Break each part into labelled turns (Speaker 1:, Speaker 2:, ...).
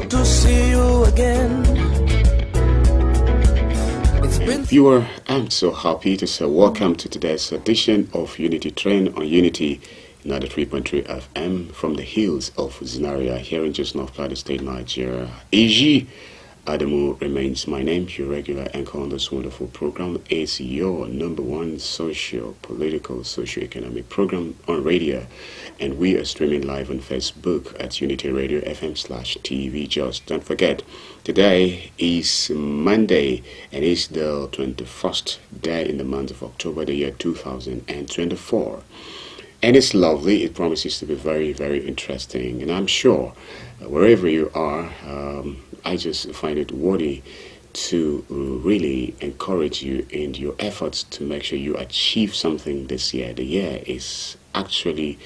Speaker 1: to see you again.
Speaker 2: Viewer, I'm so happy to say welcome to today's edition of Unity Train on Unity 93.3 FM from the hills of ZINARIYA here in just North Plateau State, Nigeria. AG Adamu remains my name, your regular anchor on this wonderful program. It's your #1 socio-political, socio-economic program on radio, and we are streaming live on Facebook at Unity Radio FM/TV. Just don't forget, today is Monday, and it's the 21st day in the month of October, the year 2024. And it's lovely. It promises to be very, very interesting. And I'm sure wherever you are, I just find it worthy to really encourage you in your efforts to make sure you achieve something this year. The year is actually,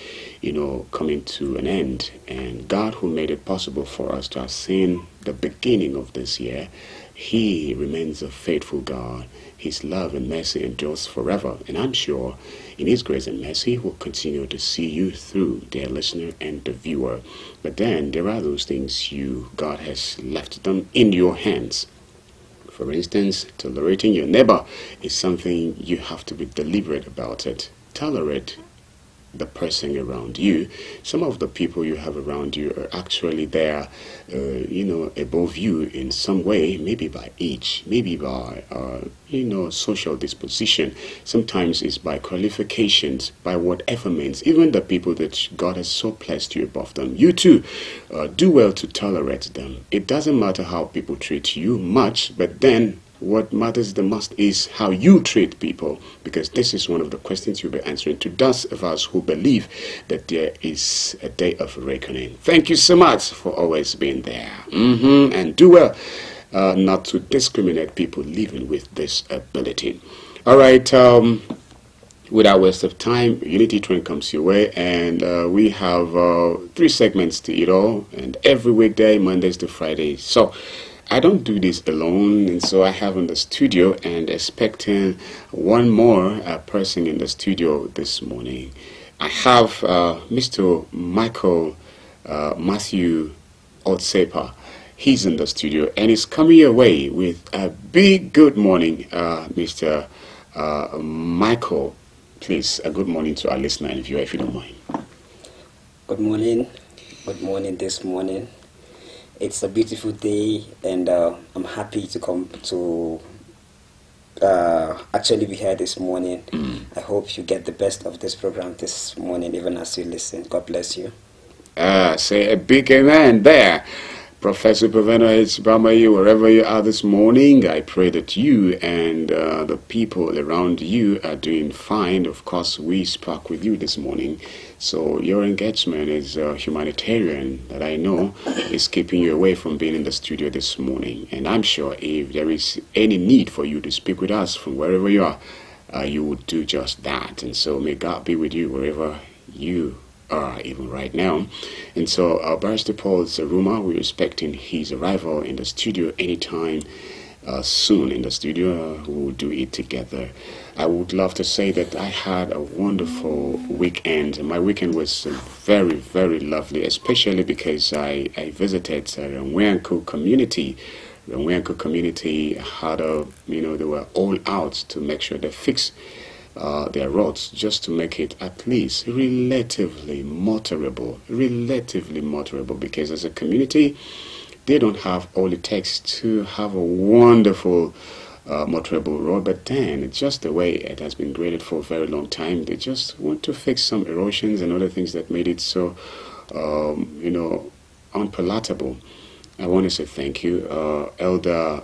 Speaker 2: coming to an end. And God, who made it possible for us to have seen the beginning of this year, He remains a faithful God. His love and mercy endures forever. And I'm sure in His grace and mercy, He will continue to see you through, dear listener and the viewer. But then there are those things God has left them in your hands. For instance, tolerating your neighbor is something you have to be deliberate about it. Tolerate the person around you. Some of the people you have around you are actually there, above you in some way, maybe by age, maybe by, social disposition. Sometimes it's by qualifications, by whatever means. Even the people that God has so blessed you above them. You too, do well to tolerate them. It doesn't matter how people treat you much, but then what matters the most is how you treat people, because this is one of the questions you'll be answering to those of us who believe that there is a day of reckoning. Thank you so much for always being there. And do well not to discriminate people living with this ability. All right, without waste of time, Unity Train comes your way, and we have 3 segments to it all, and every weekday, Mondays to Fridays. So I don't do this alone, and so I have in the studio and expecting one more person in the studio this morning. I have Mr. Michael Matthew Otsepa. He's in the studio and he's coming your way with a big good morning, Mr. Michael. Please, a good morning to our listener and viewer, if you don't mind.
Speaker 3: Good morning. Good morning this morning. It's a beautiful day, and I'm happy to come to actually be here this morning. I hope you get the best of this program this morning, even as you listen. God bless you.
Speaker 2: Say a big amen there. Professor Provena Bamayi, wherever you are this morning, I pray that you and the people around you are doing fine. Of course, we spoke with you this morning, so your engagement is humanitarian, that I know is keeping you away from being in the studio this morning. And I'm sure if there is any need for you to speak with us from wherever you are, you would do just that. And so may God be with you wherever you even right now. And so Barrister Paul Zaruma, we're expecting his arrival in the studio anytime soon in the studio. We'll do it together. I would love to say that I had a wonderful weekend. My weekend was very, very lovely, especially because I visited Rangwenko community. Rangwenko community had they were all out to make sure they fix their roads, just to make it at least relatively motorable, because as a community, they don't have all it takes to have a wonderful motorable road, but then just the way it has been graded for a very long time, they just want to fix some erosions and other things that made it so, unpalatable. I want to say thank you, Elder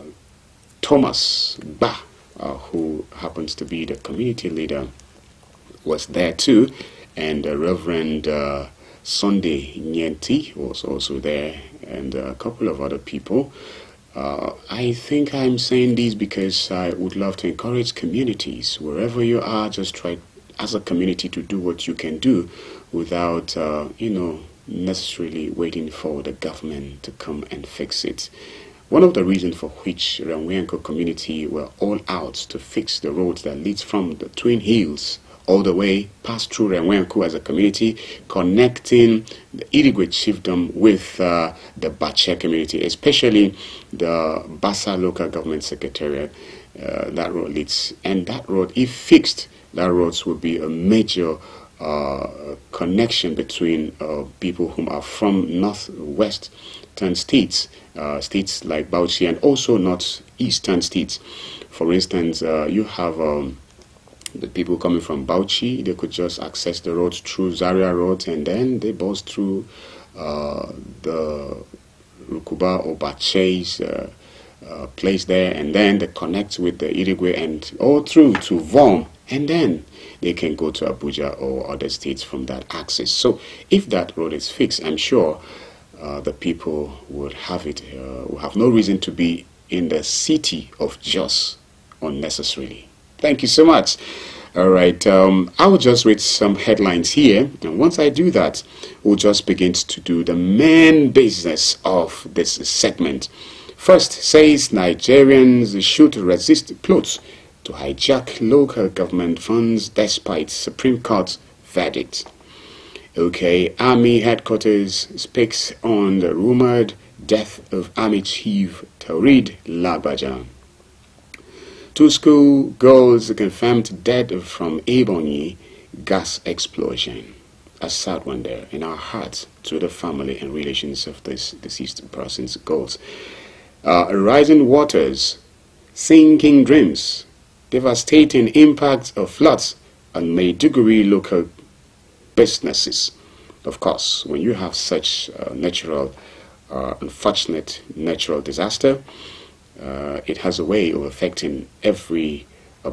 Speaker 2: Thomas Ba, who happens to be the community leader, was there too, and Reverend Sunday Nyenti was also there, and a couple of other people. I think I'm saying this because I would love to encourage communities, wherever you are, just try as a community to do what you can do without, necessarily waiting for the government to come and fix it. One of the reasons for which Rangwenko community were all out to fix the roads that leads from the Twin Hills all the way past through Renwenku as a community, connecting the Irigwe chiefdom with the Bache community, especially the Basa local government secretariat. That road leads, and that road, if fixed, that roads will be a major connection between people who are from northwestern states, states like Bauchi, and also northeastern states. For instance, you have the people coming from Bauchi, they could just access the roads through Zaria Road, and then they bust through the Rukuba or Bache's place there, and then they connect with the Irigwe and all through to Vom, and then they can go to Abuja or other states from that access. So if that road is fixed, I'm sure the people would have it, will have no reason to be in the city of Jos unnecessarily. Thank you so much. All right, I will just read some headlines here, and once I do that, we'll just begin to do the main business of this segment. First, says Nigerians should resist plots to hijack local government funds despite Supreme Court verdict. Okay, Army headquarters speaks on the rumored death of Army Chief Taurid Lagbaja. 2 school girls confirmed dead from Ebonyi gas explosion. A sad one there, in our hearts to the family and relations of this deceased person's girls. Rising waters, sinking dreams, devastating impact of floods on Maiduguri local businesses. Of course, when you have such unfortunate natural disaster, it has a way of affecting every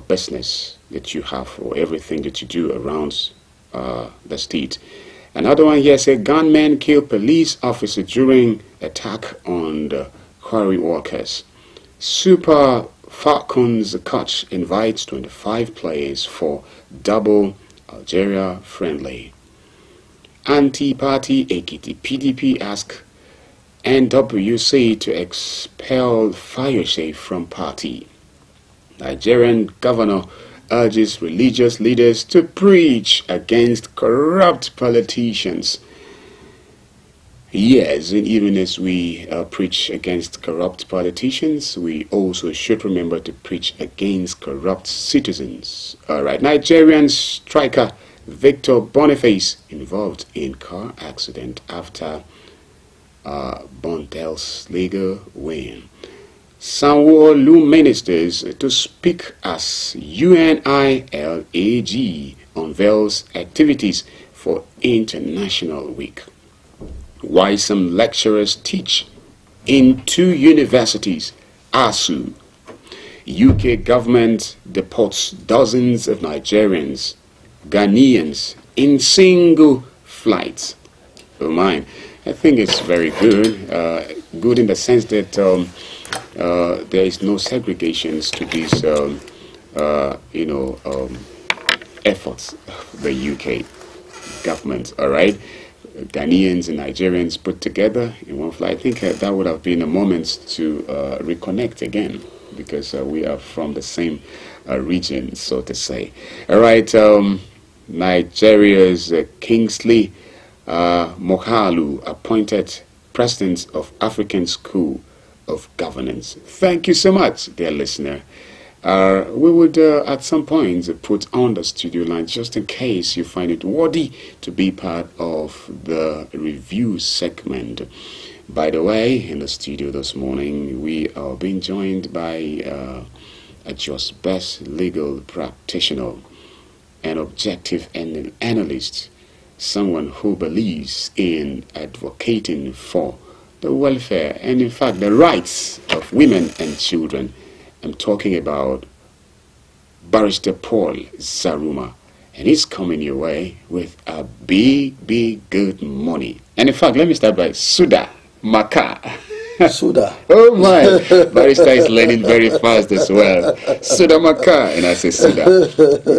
Speaker 2: business that you have or everything that you do around the state. Another one here says gunmen kill police officer during attack on the quarry workers. Super Falcons coach invites 25 players for double Algeria friendly. Anti-party Ekiti PDP ask NWC to expel Fayose from party. Nigerian governor urges religious leaders to preach against corrupt politicians. Yes, and even as we preach against corrupt politicians, we also should remember to preach against corrupt citizens. All right, Nigerian striker Victor Boniface involved in car accident after Bontel's legal win. Sanwo-Olu ministers to speak as UNILAG unveils activities for International Week. Why some lecturers teach in 2 universities. ASU. UK government deports dozens of Nigerians, Ghanaians in single flights. Oh my, I think it's very good. Good in the sense that there is no segregations to these, efforts of the UK government. All right. Ghanaians and Nigerians put together in one flight. I think that would have been a moment to reconnect again, because we are from the same region, so to say. All right, Nigeria's Kingsley Moghalu appointed president of African School of Governance. Thank you so much, dear listener. We would at some point put on the studio line just in case you find it worthy to be part of the review segment. By the way, in the studio this morning, we are being joined by a just best legal practitioner, an objective analyst, someone who believes in advocating for the welfare and, in fact, the rights of women and children. I'm talking about Barrister Paul Zaruma, and he's coming your way with a big good morning. And in fact, let me start by Suda Maka.
Speaker 1: Suda.
Speaker 2: Oh my, Barrister is learning very fast as well. Suda Maka, and I say Suda.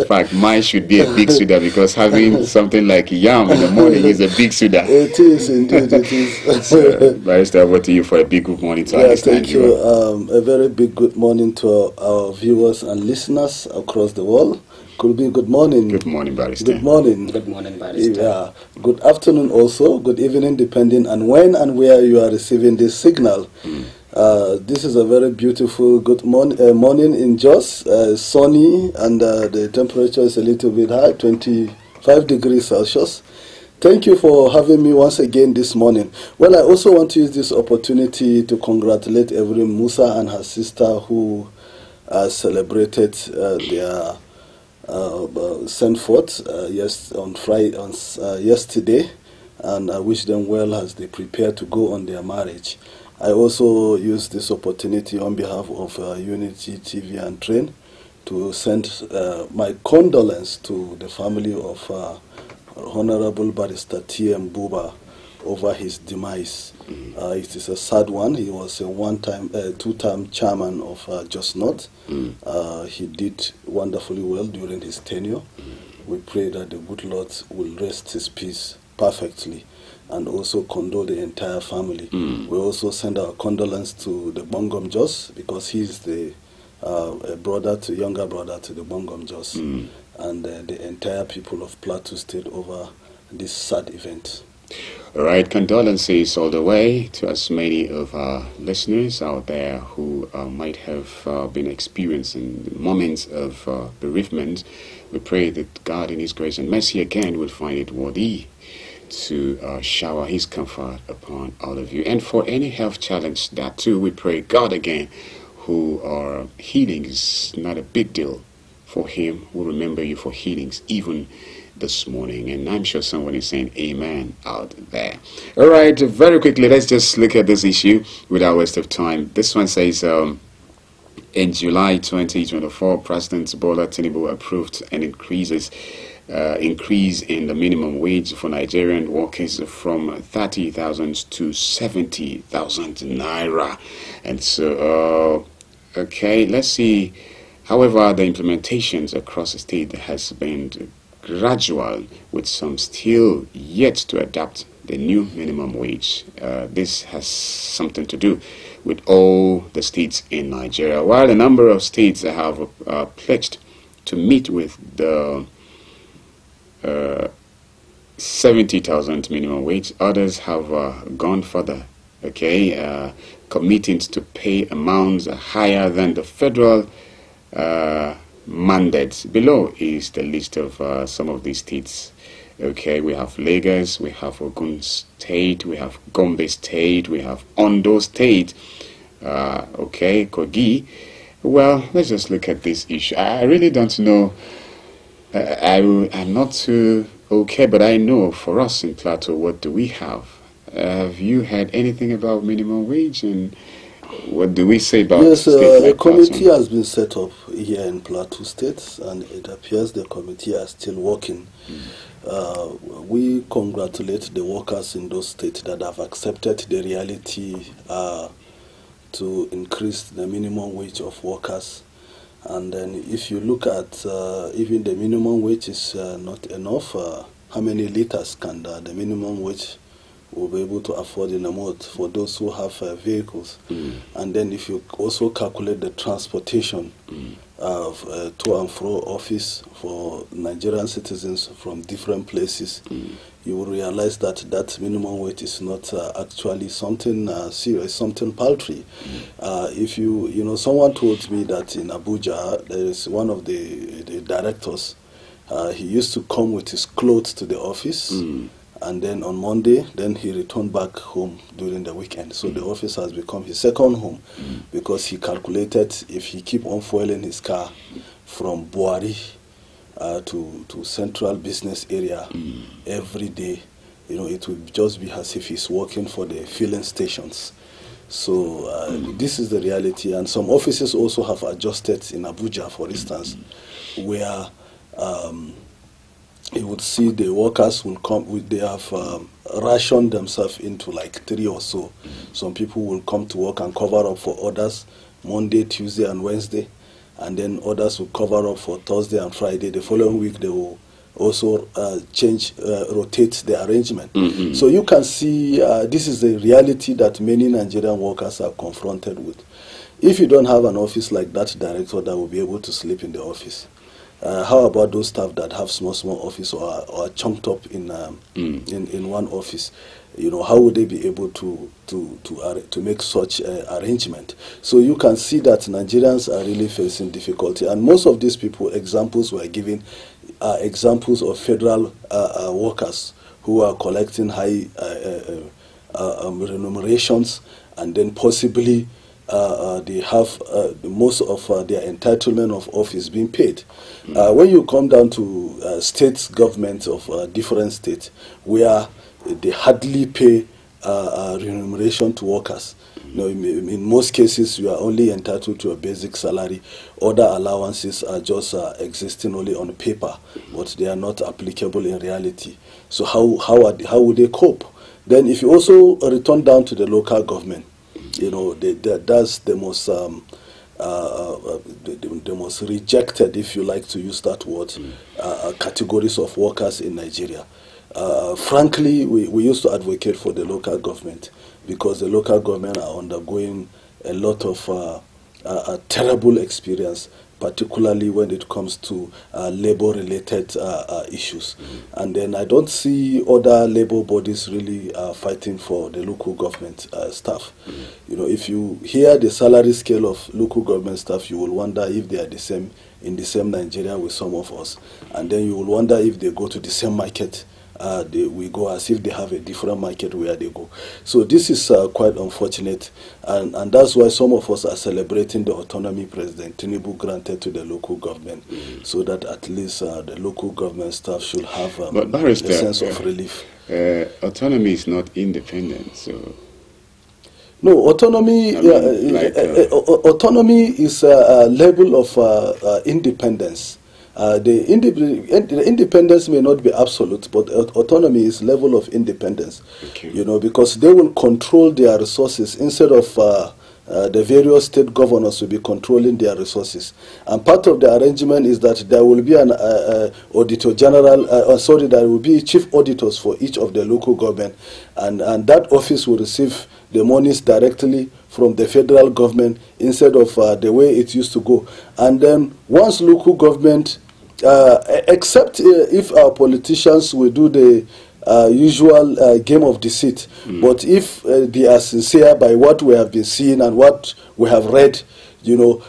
Speaker 2: In fact, mine should be a big Suda, because having something like yam in the morning is a big Suda.
Speaker 1: It is indeed, it is.
Speaker 2: So, Barrister, over to you for a big good morning to understand.
Speaker 1: Thank you. A very big good morning to our viewers and listeners across the world. Could be good morning.
Speaker 2: Good morning, Barrister.
Speaker 1: Good morning.
Speaker 3: Good morning, Barrister.
Speaker 1: Yeah. Good afternoon also. Good evening, depending on when and where you are receiving this signal. This is a very beautiful good morning in Jos. Sunny, and the temperature is a little bit high, 25 degrees Celsius. Thank you for having me once again this morning. Well, I also want to use this opportunity to congratulate every Musa and her sister who celebrated their sent forth yesterday, and I wish them well as they prepare to go on their marriage. I also use this opportunity on behalf of Unity TV and Train to send my condolence to the family of Honorable Barrister T.M. Buba over his demise. It is a sad one. He was a two-time chairman of Just Not. He did wonderfully well during his tenure. We pray that the good Lord will rest his peace perfectly, and also condole the entire family. We also send our condolence to the Bongom Jos, because he's the younger brother to the Bongom Jos, and the entire people of Plateau State over this sad event.
Speaker 2: All right, condolences all the way to as many of our listeners out there who might have been experiencing moments of bereavement. We pray that God in His grace and mercy again will find it worthy to shower His comfort upon all of you. And for any health challenge, that too, we pray God again, who are healing is not a big deal for Him. We'll remember you for healings even this morning, and I'm sure someone is saying amen out there. All right, very quickly, let's just look at this issue without waste of time. This one says, in July 2024, President Bola Tinubu approved an increase in the minimum wage for Nigerian workers from 30,000 to 70,000 naira. And so, okay, let's see. However, the implementations across the state has been gradual, with some still yet to adapt the new minimum wage. This has something to do with all the states in Nigeria. While a number of states have pledged to meet with the 70,000 minimum wage, others have gone further, okay, committing to pay amounts higher than the federal mandates. Below is the list of some of these states. Okay, we have Lagos, we have Ogun State, we have Gombe State, we have Ondo State, okay, Kogi. Well, let's just look at this issue. I really don't know. I'm not too okay, but I know for us in Plateau, what do we have? Have you heard anything about minimum wage, and what do we say about
Speaker 1: yes,
Speaker 2: a
Speaker 1: committee has been set up here in Plateau State, and it appears the committee are still working. We congratulate the workers in those states that have accepted the reality to increase the minimum wage of workers. And then if you look at even the minimum wage is not enough, how many liters can the minimum wage will be able to afford in a month for those who have vehicles? And then if you also calculate the transportation of to and fro office for Nigerian citizens from different places, you will realize that that minimum wage is not actually something serious, something paltry. If you know, someone told me that in Abuja, there is one of the directors, he used to come with his clothes to the office, and then on Monday, then he returned back home during the weekend. So the office has become his second home, because he calculated if he keep on fueling his car from Buari to central business area every day, you know, it would just be as if he's working for the filling stations. So this is the reality, and some offices also have adjusted in Abuja, for instance, where you would see the workers will come with, they have rationed themselves into like 3 or so. Some people will come to work and cover up for others Monday, Tuesday, and Wednesday, and then others will cover up for Thursday and Friday. The following week they will also rotate the arrangement. So you can see this is the reality that many Nigerian workers are confronted with. If you don't have an office like that director that will be able to sleep in the office, How about those staff that have small office or are chunked up in one office? You know, how would they be able to make such arrangement? So you can see that Nigerians are really facing difficulty, and most of these people, examples were given, are examples of federal workers who are collecting high remunerations, and then possibly they have most of their entitlement of office being paid. When you come down to state governments of different states, where they hardly pay remuneration to workers. You know, in most cases, you are only entitled to a basic salary. Other allowances are just existing only on paper, but they are not applicable in reality. So how would they cope? Then, if you also return down to the local government, you know, that's the most the most rejected, if you like to use that word, categories of workers in Nigeria. Frankly, we used to advocate for the local government, because the local government are undergoing a lot of terrible experience, particularly when it comes to labor-related issues. And then I don't see other labor bodies really fighting for the local government staff. You know, if you hear the salary scale of local government staff, you will wonder if they are the same in the same Nigeria with some of us. And then you will wonder if they go to the same market. We go as if they have a different market where they go. So this is quite unfortunate, and that's why some of us are celebrating the autonomy President Tinubu granted to the local government, so that at least the local government staff should have a sense of relief.
Speaker 2: Autonomy is not independent, so...
Speaker 1: No, autonomy. Autonomy is a level of independence. The independence may not be absolute, but autonomy is level of independence. Okay. You know, because they will control their resources instead of the various state governors will be controlling their resources. And part of the arrangement is that there will be an auditor general. There will be chief auditors for each of the local government, and that office will receive the monies directly from the federal government instead of the way it used to go. And then once local government, except if our politicians will do the usual game of deceit, but if they are sincere by what we have been seeing and what we have read, you know,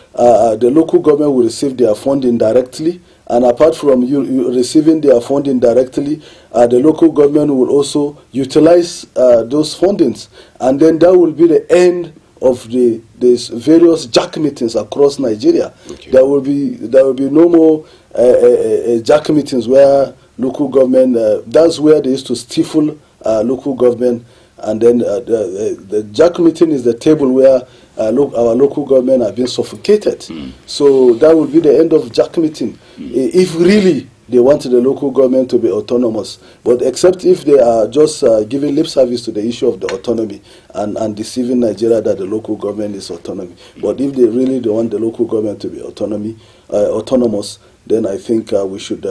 Speaker 1: the local government will receive their funding directly, and apart from you receiving their funding directly, the local government will also utilize those fundings, and then that will be the end of these various JAC meetings across Nigeria. Okay. There will be no more JAC meetings where local government, that's where they used to stifle local government, and then the JAC meeting is the table where our local government are being suffocated. So that will be the end of JAC meeting, if really they want the local government to be autonomous. But except if they are just giving lip service to the issue of the autonomy and deceiving Nigeria that the local government is autonomy. But if they really don't want the local government to be autonomous, then I think we should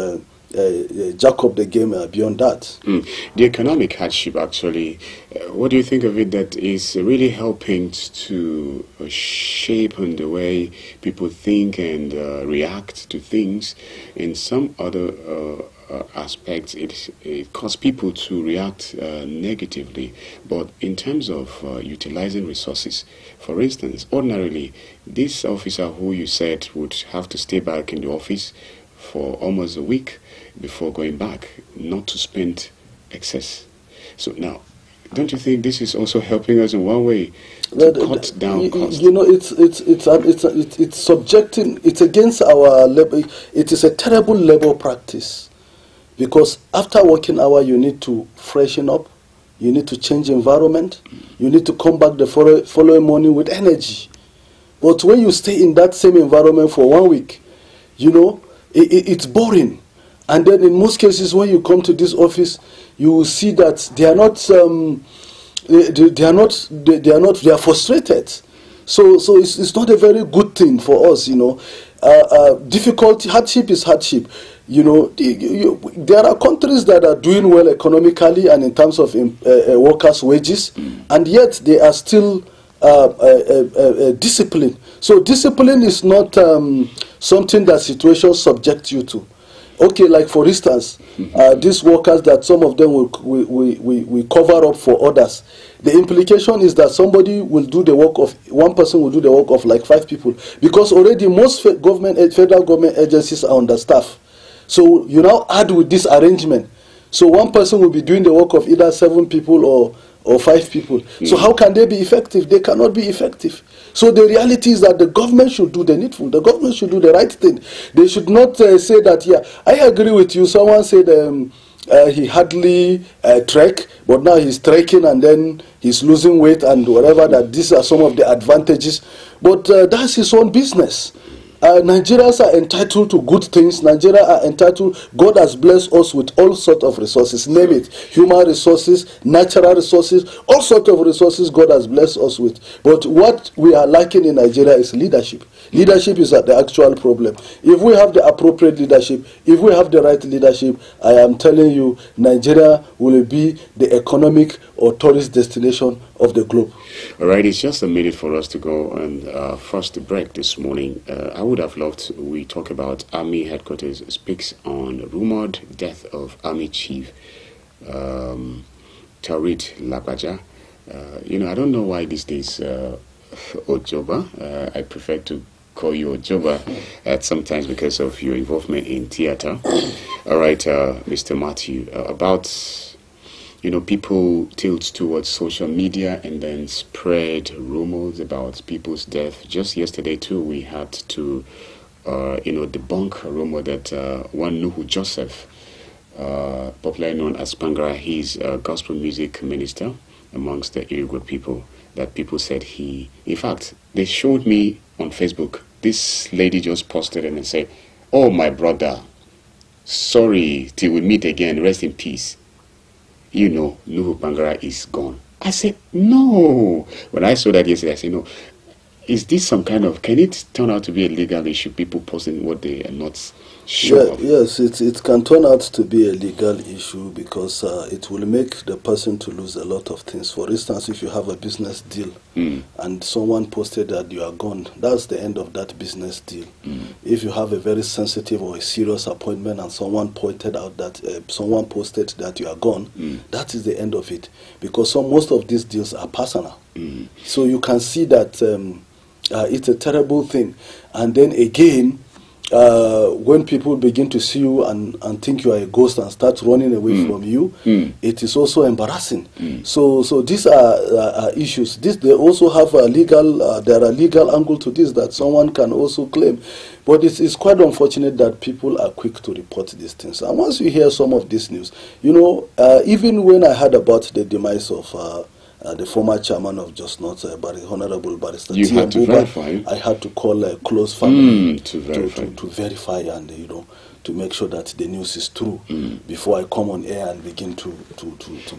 Speaker 1: jack up the game beyond that.
Speaker 2: The economic hardship, actually, what do you think of it that is really helping to shape on the way people think and react to things? In some other aspects, it causes people to react negatively. But in terms of utilizing resources, for instance, ordinarily, this officer who you said would have to stay back in the office for almost a week before going back, not to spend excess. So now, don't you think this is also helping us in one way to cut down costs?
Speaker 1: You know, it's subjecting. It's against our labor. It is a terrible labor practice, because after working hour, you need to freshen up, you need to change environment, you need to come back the following morning with energy. But when you stay in that same environment for 1 week, you know, it's boring. And then in most cases, when you come to this office, you will see that they are not, they are frustrated. So it's not a very good thing for us, you know. Difficulty, hardship is hardship. You know, there are countries that are doing well economically and in terms of workers' wages, and yet they are still disciplined. So discipline is not something that situation subject you to. Okay, like for instance, these workers that some of them will cover up for others. The implication is that somebody will do the work of, one person will do the work of like 5 people, because already most federal government agencies are understaffed. So you now add with this arrangement. So one person will be doing the work of either 7 people or 5 people. So how can they be effective? They cannot be effective. So the reality is that the government should do the needful. The government should do the right thing. They should not say that, yeah, I agree with you. Someone said he hardly trek, but now he's trekking and then he's losing weight and whatever, that these are some of the advantages. But that's his own business. Nigerians are entitled to good things. Nigeria are entitled. God has blessed us with all sorts of resources. Name it: human resources, natural resources, all sorts of resources God has blessed us with. But what we are lacking in Nigeria is leadership. Leadership is the actual problem. If we have the appropriate leadership, if we have the right leadership, I am telling you, Nigeria will be the economic or tourist destination of the globe.
Speaker 2: All right, it's just a minute for us to go and first break this morning. I would have loved we talk about Army Headquarters speaks on rumored death of Army Chief Tarid Labaja. I don't know why these days Ojoba, I prefer to call you Ojoba sometimes because of your involvement in theater. All right, Mr. Matthew, about people tilt towards social media and then spread rumors about people's death. Just yesterday too, we had to debunk a rumor that one Nuhu Joseph, popularly known as Pangara, he's a gospel music minister amongst the Irigwe people, that people said in fact, they showed me on Facebook, this lady just posted and said, "Oh, my brother, sorry, till we meet again, rest in peace. Nuhu Pangara is gone." I said, no. When I saw that yesterday, I said, no. Is this some kind of, can it turn out to be a legal issue, people posting what they are not sure of?
Speaker 1: Yes, it can turn out to be a legal issue because it will make the person to lose a lot of things. For instance, if you have a business deal and someone posted that you are gone, that's the end of that business deal. If you have a very sensitive or a serious appointment and someone pointed out that someone posted that you are gone, that is the end of it, because most of these deals are personal. So you can see that it's a terrible thing. And then again, when people begin to see you and think you are a ghost and start running away from you, it is also embarrassing. So these are issues. They also have a legal, there are legal angle to this that someone can also claim. But it's quite unfortunate that people are quick to report these things. And once you hear some of this news, even when I heard about the demise of the former chairman of Just Not, Honorable Barrister
Speaker 2: you had to verify.
Speaker 1: I had to call a close family
Speaker 2: to verify
Speaker 1: and to make sure that the news is true before I come on air and begin to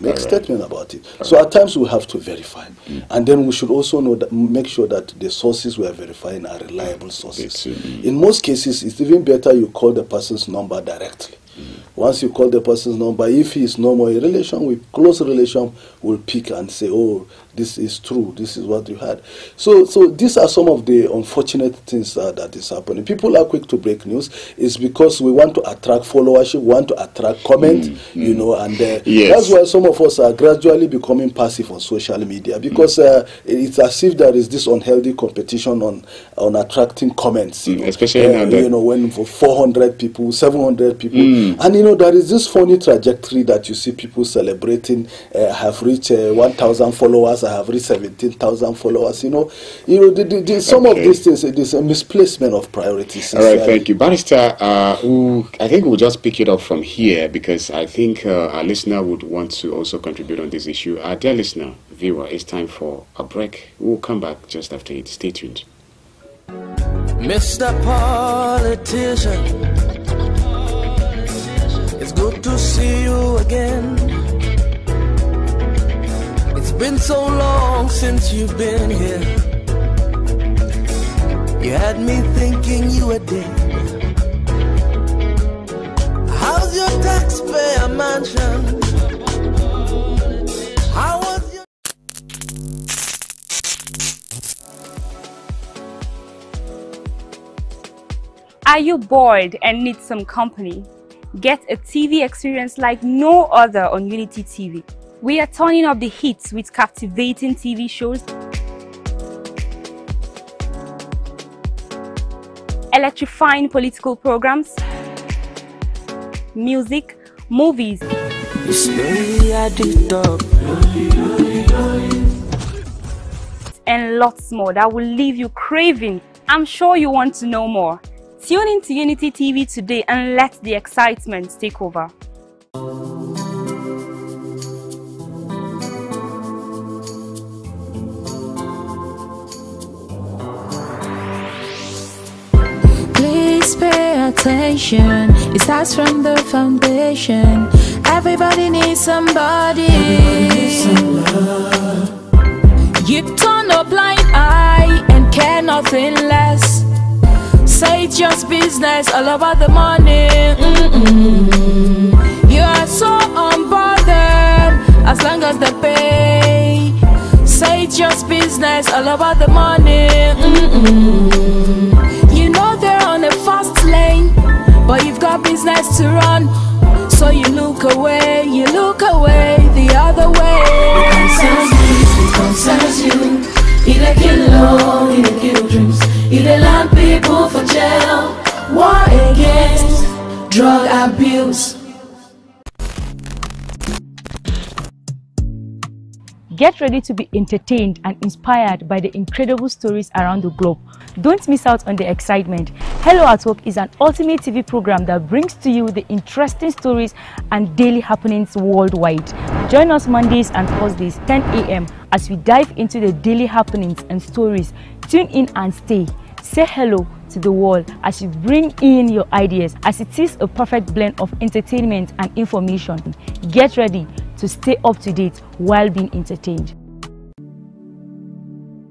Speaker 1: make statement about it. So at times we have to verify, and then we should also make sure that the sources we are verifying are reliable sources. In most cases, it's even better you call the person's number directly. Once you call the person's number, if he is no more a relation, with close relation, will pick and say, "Oh, this is true. This is what you had." So these are some of the unfortunate things that is happening. People are quick to break news. It's because we want to attract followership, we want to attract comment, and that's why some of us are gradually becoming passive on social media, because it's as if there is this unhealthy competition on attracting comments.
Speaker 2: Especially now
Speaker 1: when for 400 people, 700 people. And there is this funny trajectory that you see people celebrating. Have reached 1,000 followers. I have reached 17,000 followers. Some of these things, it is a misplacement of priorities.
Speaker 2: All right, thank you, Barrister. I think we'll just pick it up from here because I think our listener would want to also contribute on this issue. Dear listener, viewer, it's time for a break. We'll come back just after it. Stay tuned.
Speaker 4: Mr. Politician, it's good to see you again. It's been so long since you've been here. You had me thinking you were dead. How's your taxpayer mansion? How was your...
Speaker 5: Are you bored and need some company? Get a TV experience like no other on Unity TV. We are turning up the hits with captivating TV shows, electrifying political programs, music, movies, and lots more that will leave you craving. I'm sure you want to know more. Tune in to Unity TV today and let the excitement take over.
Speaker 6: Please pay attention. It starts from the foundation. Everybody needs somebody. You turn a blind eye and care nothing less. Say it's just business, all about the money. You are so unbothered as long as they pay. Say it's just business, all about the money. You know they're on a fast lane, but you've got business to run. So you look away the other way.
Speaker 7: It concerns you. It kill love, it kill dreams. It land people for jail. War against drug abuse.
Speaker 5: Get ready to be entertained and inspired by the incredible stories around the globe. Don't miss out on the excitement. Hello at Work is an ultimate TV program that brings to you the interesting stories and daily happenings worldwide. Join us Mondays and Thursdays, 10 a.m. as we dive into the daily happenings and stories. Tune in and stay. Say hello to the world as you bring in your ideas, as it is a perfect blend of entertainment and information. Get ready to stay up to date while being entertained.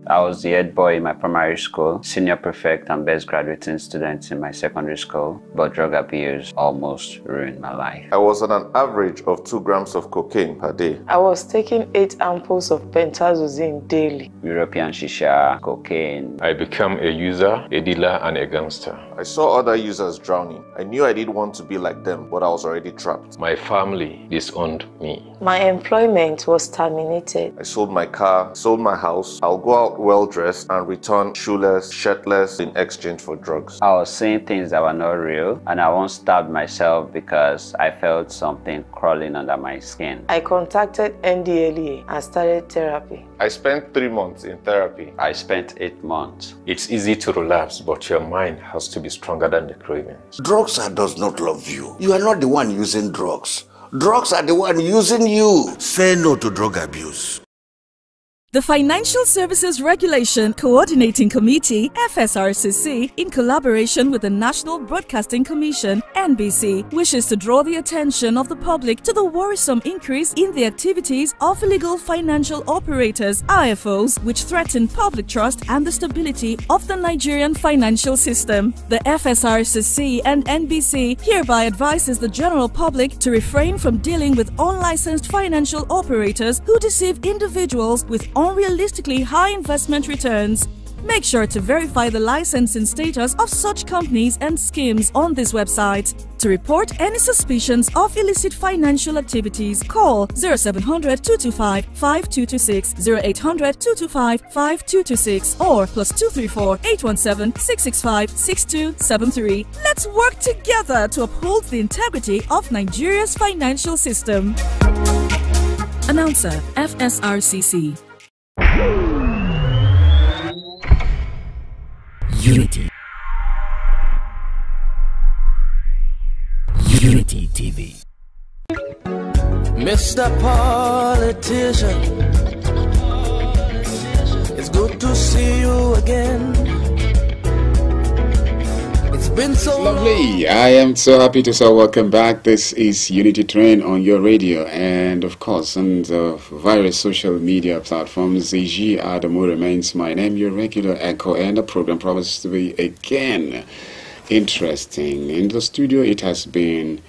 Speaker 8: I was the head boy in my primary school, senior prefect and best graduating student in my secondary school, but drug abuse almost ruined my life.
Speaker 9: I was on an average of 2 grams of cocaine per day.
Speaker 10: I was taking 8 ampoules of pentazosine daily.
Speaker 8: European shisha, cocaine.
Speaker 11: I became a user, a dealer, and a gangster.
Speaker 9: I saw other users drowning. I knew I didn't want to be like them, but I was already trapped.
Speaker 11: My family disowned me.
Speaker 10: My employment was terminated.
Speaker 9: I sold my car, sold my house. I'll go out well-dressed and return shoeless, shirtless in exchange for drugs.
Speaker 8: I was saying things that were not real, and I once stabbed myself because I felt something crawling under my skin.
Speaker 10: I contacted NDLEA and started therapy.
Speaker 9: I spent 3 months in therapy.
Speaker 8: I spent 8 months.
Speaker 11: It's easy to relapse, but your mind has to be stronger than the cravings.
Speaker 12: Drugs does not love you. You are not the one using drugs. Drugs are the one using you. Say no to drug abuse.
Speaker 13: The Financial Services Regulation Coordinating Committee, FSRCC, in collaboration with the National Broadcasting Commission, NBC, wishes to draw the attention of the public to the worrisome increase in the activities of illegal financial operators, IFOs, which threaten public trust and the stability of the Nigerian financial system. The FSRCC and NBC hereby advises the general public to refrain from dealing with unlicensed financial operators who deceive individuals with unrealistically high investment returns. Make sure to verify the licensing status of such companies and schemes on this website. To report any suspicions of illicit financial activities, call 0700 225 5226, 0800 225 5226, or +234 817 665 6273. Let's work together to uphold the integrity of Nigeria's financial system. Announcer, FSRCC.
Speaker 14: Unity. Unity TV.
Speaker 4: Mr. Politician, it's good to see you again. It's been so
Speaker 2: lovely. I am so happy to say welcome back. This is Unity Train on your radio, and of course on the various social media platforms. ZG Adamu remains my name, your regular echo, and the program promises to be again interesting. In the studio, it has been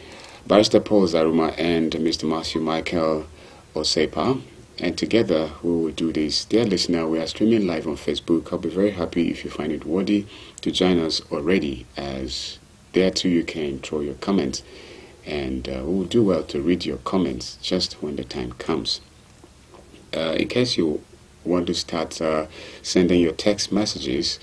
Speaker 2: Barrister Paul Zaruma and Mr. Matthew Michael Osepa. and together we will do this. Dear listener, we are streaming live on Facebook. I'll be very happy if you find it worthy to join us already, as there too you can throw your comments, and we will do well to read your comments just when the time comes. In case you want to start sending your text messages,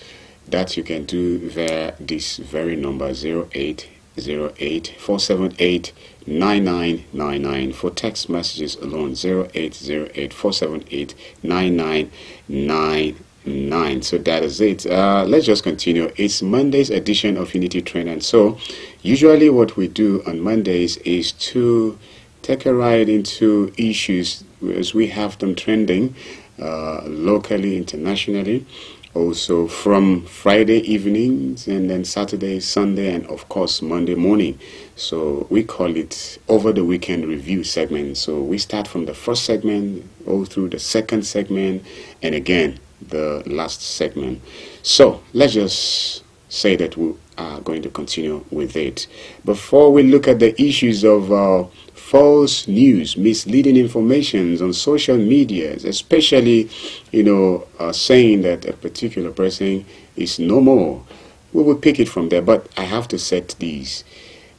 Speaker 2: that you can do via this very number, 0808-478-9999. For text messages alone, 0808-478-9999. So that is it. Let's just continue. It's Monday's edition of Unity Train, and so usually what we do on Mondays is to take a ride into issues as we have them trending locally, internationally. Also from Friday evenings, and then Saturday, Sunday, and of course Monday morning. So we call it over the weekend review segment. So we start from the first segment, all through the second segment, and again the last segment. So let's just say that we are going to continue with it. Before we look at the issues of false news, misleading information on social media, especially, saying that a particular person is no more, we will pick it from there. But I have to set these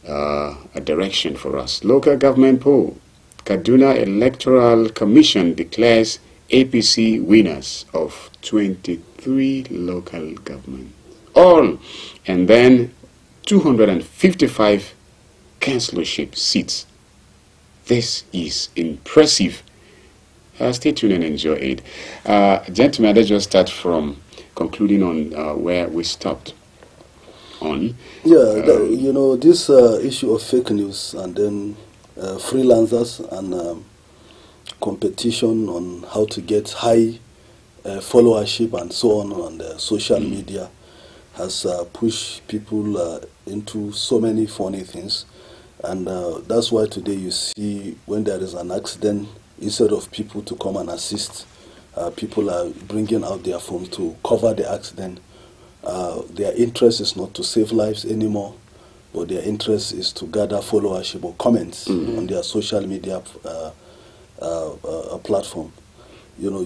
Speaker 2: a direction for us. Local government poll. Kaduna Electoral Commission declares APC winners of 23 local government. All. And then 255 councillorship seats. This is impressive. Stay tuned and enjoy it. Gentlemen, let's just start from concluding on where we stopped on.
Speaker 1: Yeah, this issue of fake news and then freelancers and competition on how to get high followership and so on the social media has pushed people into so many funny things. And that's why today you see when there is an accident, instead of people to come and assist, people are bringing out their phones to cover the accident. Their interest is not to save lives anymore, but their interest is to gather followership or comments on their social media platform.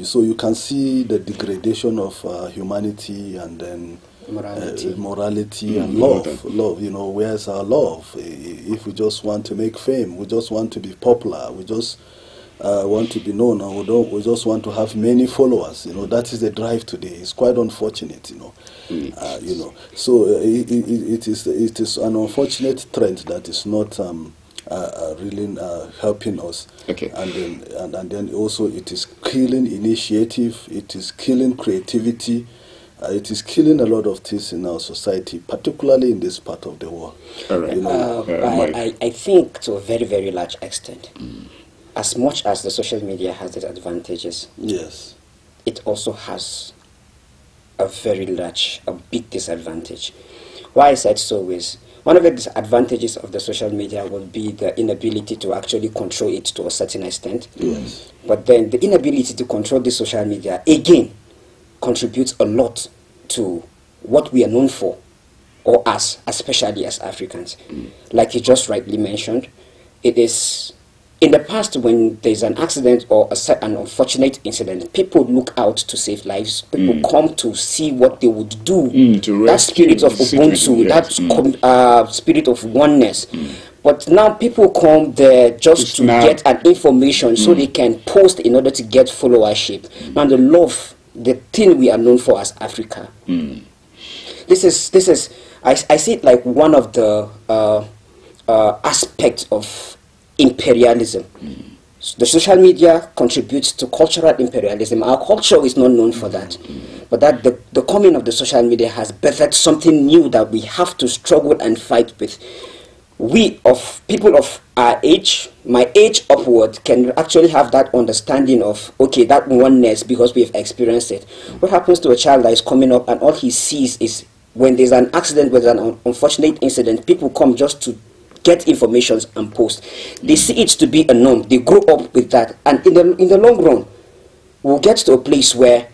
Speaker 1: So you can see the degradation of humanity and then morality and love. Where's our love? If we just want to make fame, we just want to be popular, we just want to be known, and we just want to have many followers. That is the drive today. It's quite unfortunate. So it is an unfortunate trend that is not really helping us. Okay. And then also it is killing initiative. It is killing creativity. It is killing a lot of things in our society, particularly in this part of the world.
Speaker 2: All right.
Speaker 3: I think to a very, very large extent, as much as the social media has its advantages,
Speaker 1: yes,
Speaker 3: it also has a big disadvantage. Why I said so is, one of the disadvantages of the social media would be the inability to actually control it to a certain extent.
Speaker 1: Yes.
Speaker 3: But then the inability to control the social media, again, contributes a lot to what we are known for, or us, especially as Africans. Like you just rightly mentioned, it is in the past when there's an accident or an unfortunate incident, people look out to save lives. People come to see what they would do. That spirit of Ubuntu, that spirit of oneness. But now people come there just to get an information so they can post in order to get followership. Now the love, the thing we are known for as Africa. This is I see it like one of the aspects of imperialism. The social media contributes to cultural imperialism. Our culture is not known for that. But that the coming of the social media has birthed something new that we have to struggle and fight with. We, of people of our age, my age upward, can actually have that understanding of, okay, that oneness because we have experienced it. What happens to a child that is coming up and all he sees is when there's an accident, when there's an unfortunate incident, people come just to get information and post. They see it to be a norm. They grow up with that. And in the long run, we'll get to a place where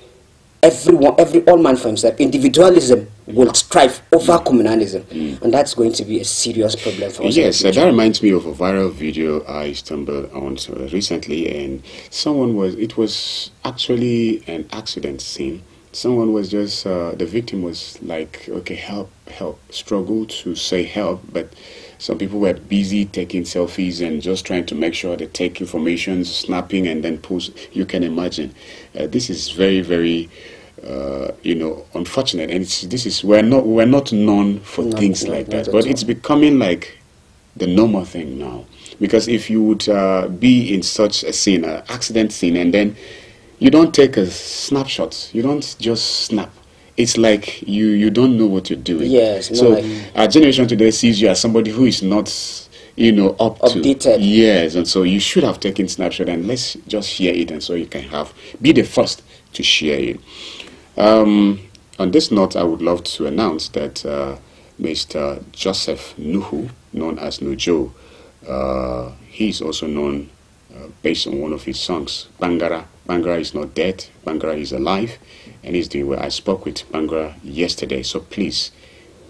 Speaker 3: all man for himself, individualism will strive over communalism, and that's going to be a serious problem for us.
Speaker 2: Yes, that reminds me of a viral video I stumbled on recently, and it was actually an accident scene. Someone was just, the victim was like, okay, help, struggle to say help, but some people were busy taking selfies and just trying to make sure they take information, snapping and then post. You can imagine. This is very, very, unfortunate. And we're not known for things like that, but it's becoming like the normal thing now. Because if you would be in such a scene, an accident scene, and then you don't take a snapshot, you don't just snap. It's like you don't know what you're doing.
Speaker 3: Yes.
Speaker 2: So our generation today sees you as somebody who is not,
Speaker 3: updated.
Speaker 2: Yes, and so you should have taken snapshot, and let's just share it, and so you can be the first to share it. On this note, I would love to announce that Mr. Joseph Nuhu, known as Nujo, he's also known based on one of his songs, Bangara. Bangara is not dead, Bangara is alive, and he's doing well. I spoke with Bangara yesterday, so please,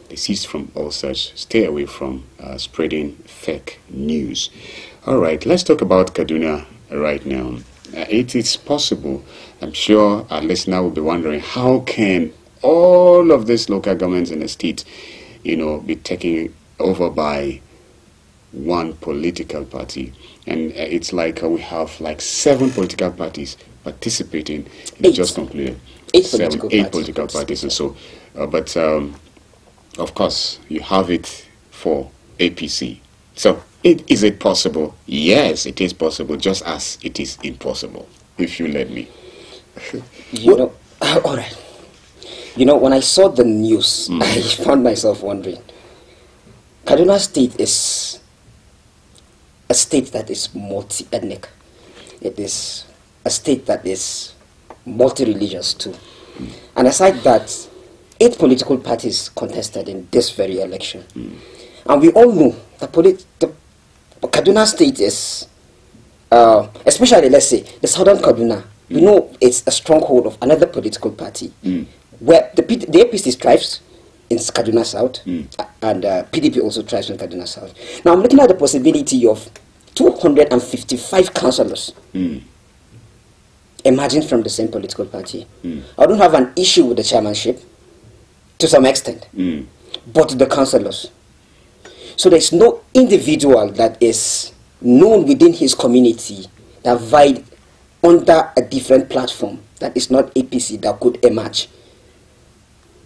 Speaker 2: desist from all such. Stay away from spreading fake news. All right, let's talk about Kaduna right now. It is possible, I'm sure our listener will be wondering, how can all of these local governments in the state, be taken over by one political party? And it's like we have like 7 political parties participating. It just concluded.
Speaker 3: 8
Speaker 2: political parties. And so, but of course, you have it for APC. So, is it possible? Yes, it is possible, just as it is impossible, if you let me.
Speaker 3: All right. When I saw the news, I found myself wondering. Kaduna State is a state that is multi-ethnic. It is a state that is multi-religious too. And aside that, 8 political parties contested in this very election. And we all know the Kaduna State is, especially, let's say, the southern Kaduna, we know it's a stronghold of another political party, where the APC thrives in Kaduna South, and PDP also thrives in Kaduna South. Now, I'm looking at the possibility of 255 councillors emerging from the same political party. I don't have an issue with the chairmanship, to some extent, but the councillors. So there's no individual that is known within his community that vied under a different platform that is not APC that could emerge.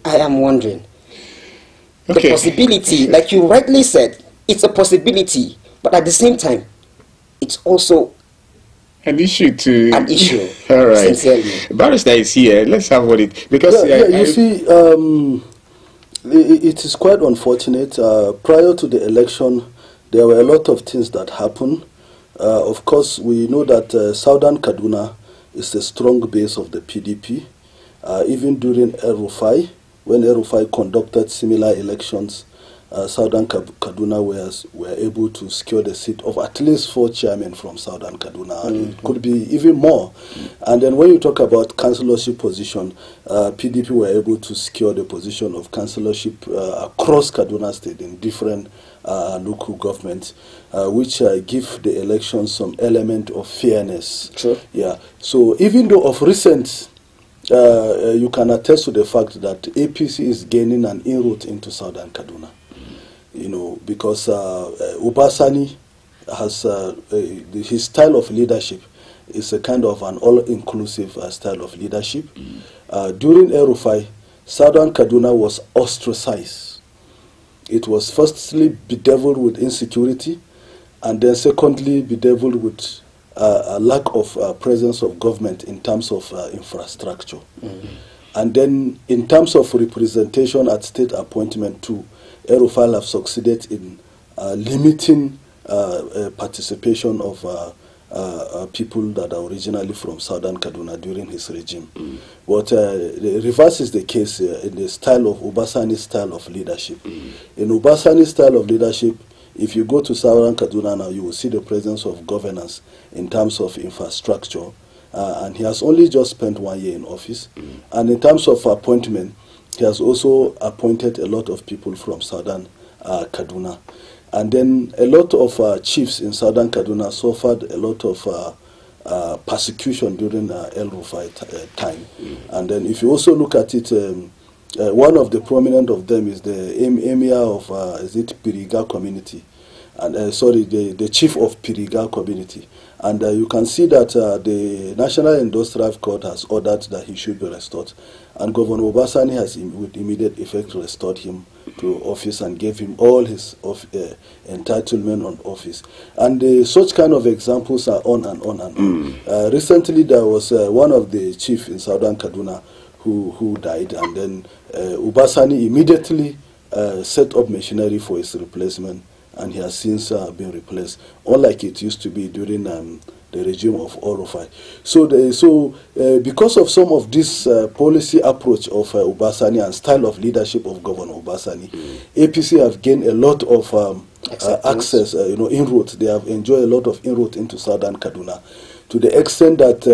Speaker 3: I am wondering. The possibility, like you rightly said, it's a possibility, but at the same time, it's also
Speaker 2: an issue too.
Speaker 3: An issue.
Speaker 2: All right.
Speaker 3: Sincerely.
Speaker 2: Barrister is here. Let's have what it, because
Speaker 1: you see, it is quite unfortunate. Prior to the election, there were a lot of things that happened. Of course, we know that Southern Kaduna is a strong base of the PDP. Even during El-Rufai, when El-Rufai conducted similar elections, Southern Kaduna were able to secure the seat of at least 4 chairmen from Southern Kaduna, and it could be even more. And then when you talk about councillorship position, PDP were able to secure the position of councillorship across Kaduna State in different local governments, which give the election some element of fairness.
Speaker 3: Sure.
Speaker 1: Yeah. So even though of recent, you can attest to the fact that APC is gaining an inroad into Southern Kaduna. Because Ubasani has his style of leadership is a kind of an all-inclusive style of leadership. During El-Rufai, Southern Kaduna was ostracized. It was firstly bedeviled with insecurity, and then secondly bedeviled with a lack of presence of government in terms of infrastructure. And then in terms of representation at state appointment too, El-Rufai have succeeded in limiting participation of people that are originally from Southern Kaduna during his regime. But the reverse is the case in the style of Ubasani's style of leadership. In Ubasani's style of leadership, if you go to Southern Kaduna now, you will see the presence of governance in terms of infrastructure. And he has only just spent 1 year in office. And in terms of appointment, he has also appointed a lot of people from southern Kaduna. And then a lot of chiefs in southern Kaduna suffered a lot of persecution during El Rufai time. And then if you also look at it, one of the prominent of them is the emir of, Piriga community. And the chief of Piriga community. And you can see that the National Industrial Court has ordered that he should be restored. And Governor Obasani has, with immediate effect, restored him to office and gave him all his entitlement on office. And such kind of examples are on and on and on. Recently, there was one of the chief in southern Kaduna who died, and then Obasani immediately set up machinery for his replacement, and he has since been replaced, unlike it used to be during the regime of Orofai. So, because of some of this policy approach of Obasani and style of leadership of Governor Obasani, APC have gained a lot of access, inroads. They have enjoyed a lot of inroads into southern Kaduna, to the extent that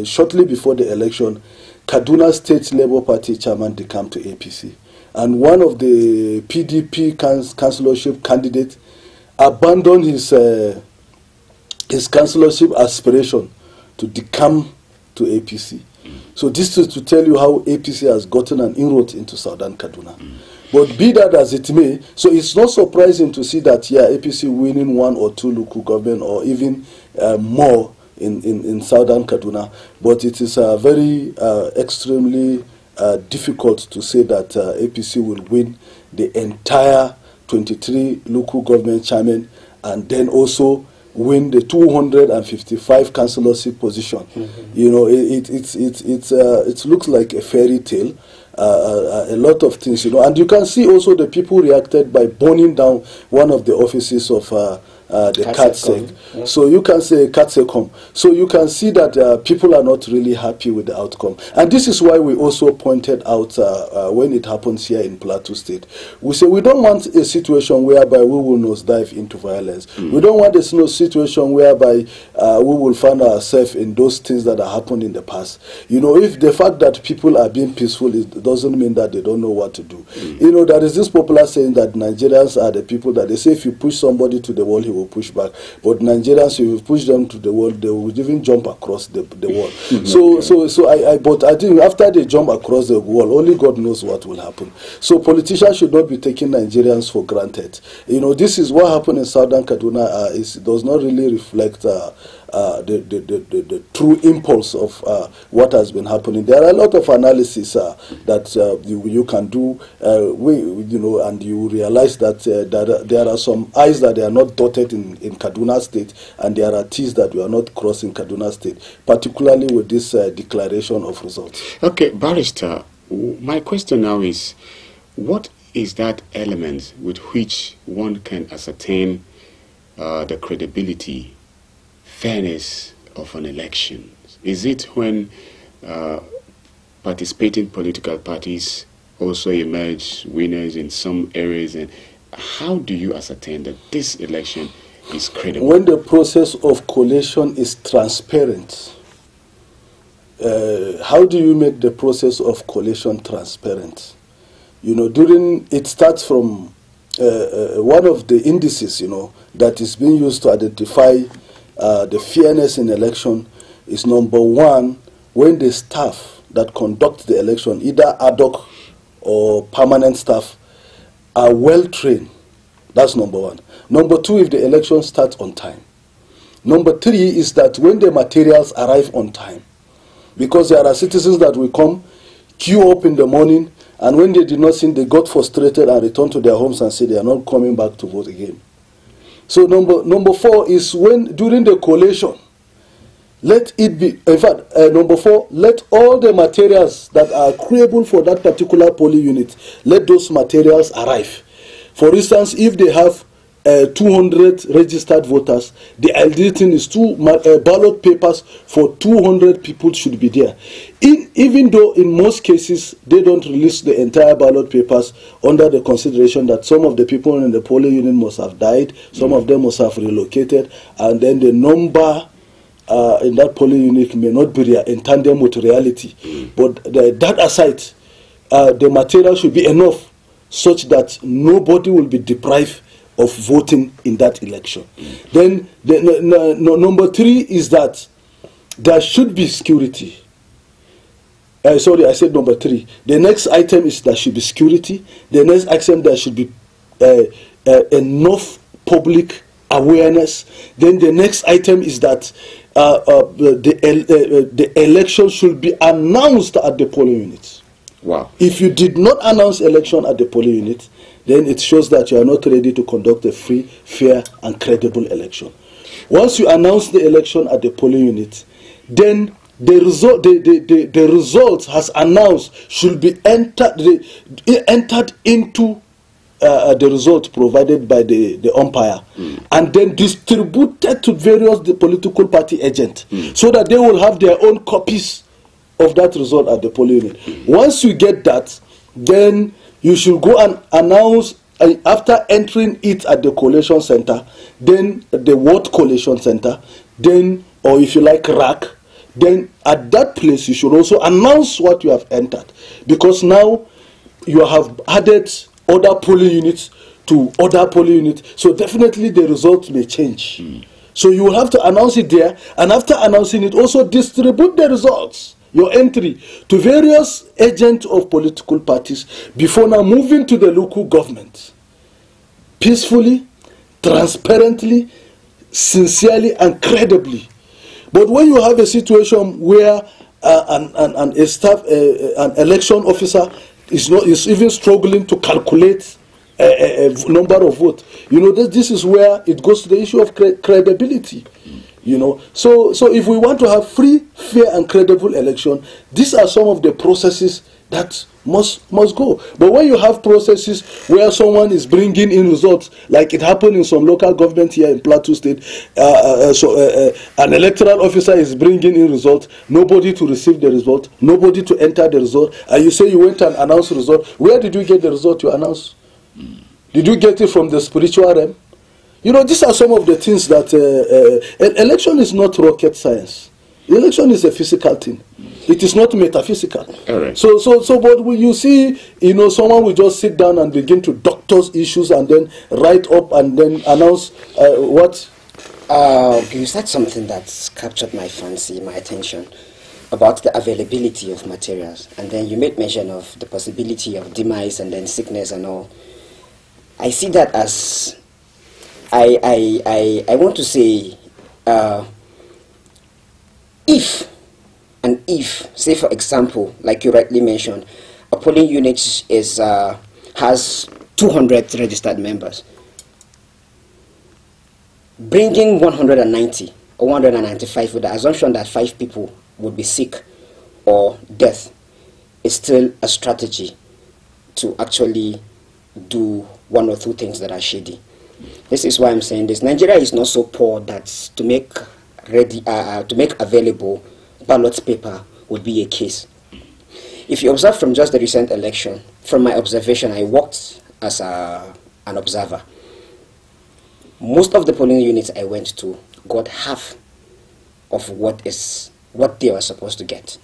Speaker 1: shortly before the election, Kaduna State Labour Party chairman decamped to APC. And one of the PDP councillorship candidates abandoned his councillorship aspiration to decamp to APC. So this is to tell you how APC has gotten an inroad into southern Kaduna. But be that as it may, so it's not surprising to see that, APC winning one or two local government or even more in southern Kaduna. But it is very extremely difficult to say that APC will win the entire 23 local government chairman and then also win the 255 councillorship position. It looks like a fairy tale. A lot of things, and you can see also the people reacted by burning down one of the offices of the CATSEC. So you can say CATSECOM. So you can see that people are not really happy with the outcome. And this is why we also pointed out when it happens here in Plateau State. We say we don't want a situation whereby we will nosedive into violence. We don't want a situation whereby we will find ourselves in those things that have happened in the past. If the fact that people are being peaceful, it doesn't mean that they don't know what to do. There is this popular saying that Nigerians are the people that they say if you push somebody to the wall, he will push back. But Nigerians, if you push them to the wall, they will even jump across the wall. But I think after they jump across the wall, only God knows what will happen. So politicians should not be taking Nigerians for granted. This is what happened in southern Kaduna. It does not really reflect the true impulse of what has been happening. There are a lot of analysis that you can do, and you realize that there are some I's that they are not dotted in Kaduna State, and there are T's that we are not crossing Kaduna State, particularly with this declaration of results.
Speaker 2: Okay, Barrister, my question now is, what is that element with which one can ascertain the credibility, fairness of an election? Is it when participating political parties also emerge winners in some areas? And how do you ascertain that this election is credible?
Speaker 1: When the process of collation is transparent. How do you make the process of collation transparent? It starts from one of the indices, that is being used to identify the fairness in election is number one, when the staff that conduct the election, either ad hoc or permanent staff, are well trained. That's number one. Number two, if the election starts on time. Number three is that when the materials arrive on time, because there are citizens that will come, queue up in the morning, and when they did not see, they got frustrated and returned to their homes and said they are not coming back to vote again. So number four is when during the collation, let it be, in fact, number four, let all the materials that are credible for that particular polling unit, let those materials arrive. For instance, if they have 200 registered voters, the ideal thing is ballot papers for 200 people should be there. Even though in most cases they don't release the entire ballot papers under the consideration that some of the people in the polling unit must have died, some of them must have relocated, and then the number in that polling unit may not be in tandem with reality. But that aside, the material should be enough such that nobody will be deprived of voting in that election. Then number 3 is that there should be security. Sorry, I said number 3. The next item is there should be security. The next item, there should be enough public awareness. Then the next item is that the election should be announced at the polling unit.
Speaker 2: Wow.
Speaker 1: If you did not announce election at the polling unit, then it shows that you are not ready to conduct a free, fair, and credible election. Once you announce the election at the polling unit, then the results has announced should be entered into the result provided by the umpire, and then distributed to various political party agents, so that they will have their own copies of that result at the polling unit. Once you get that, then you should go and announce, after entering it at the collation center, then the ward collation center, then, or if you like, rack, then at that place you should also announce what you have entered, because now you have added other polling units to other polling units, so definitely the results may change. So you will have to announce it there, and after announcing it, also distribute the results, your entry, to various agents of political parties before now moving to the local government. Peacefully, transparently, sincerely, and credibly. But when you have a situation where an election officer is even struggling to calculate a number of votes, you know, this is where it goes to the issue of credibility. You know, so if we want to have free, fair, and credible election, these are some of the processes that must go. But when you have processes where someone is bringing in results, like it happened in some local government here in Plateau State, an electoral officer is bringing in results, nobody to receive the result, nobody to enter the result, and you say you went and announced the result. Where did you get the result you announced? Did you get it from the spiritual realm? You know, these are some of the things that election is not rocket science. Election is a physical thing. It is not metaphysical.
Speaker 2: All right.
Speaker 1: So, but when you see, you know, someone will just sit down and begin to doctor issues and then write up and then announce what?
Speaker 3: You said something that's captured my fancy, my attention, about the availability of materials, and then you made mention of the possibility of demise and then sickness and all. I see that as I want to say, if, say for example, like you rightly mentioned, a polling unit is has 200 registered members, bringing 190 or 195 with the assumption that 5 people would be sick or death is still a strategy to actually do one or two things that are shady. This is why I'm saying this. Nigeria is not so poor that to make ready, to make available ballot paper would be a case. If you observe from just the recent election, from my observation, I worked as an observer. Most of the polling units I went to got half of what they were supposed to get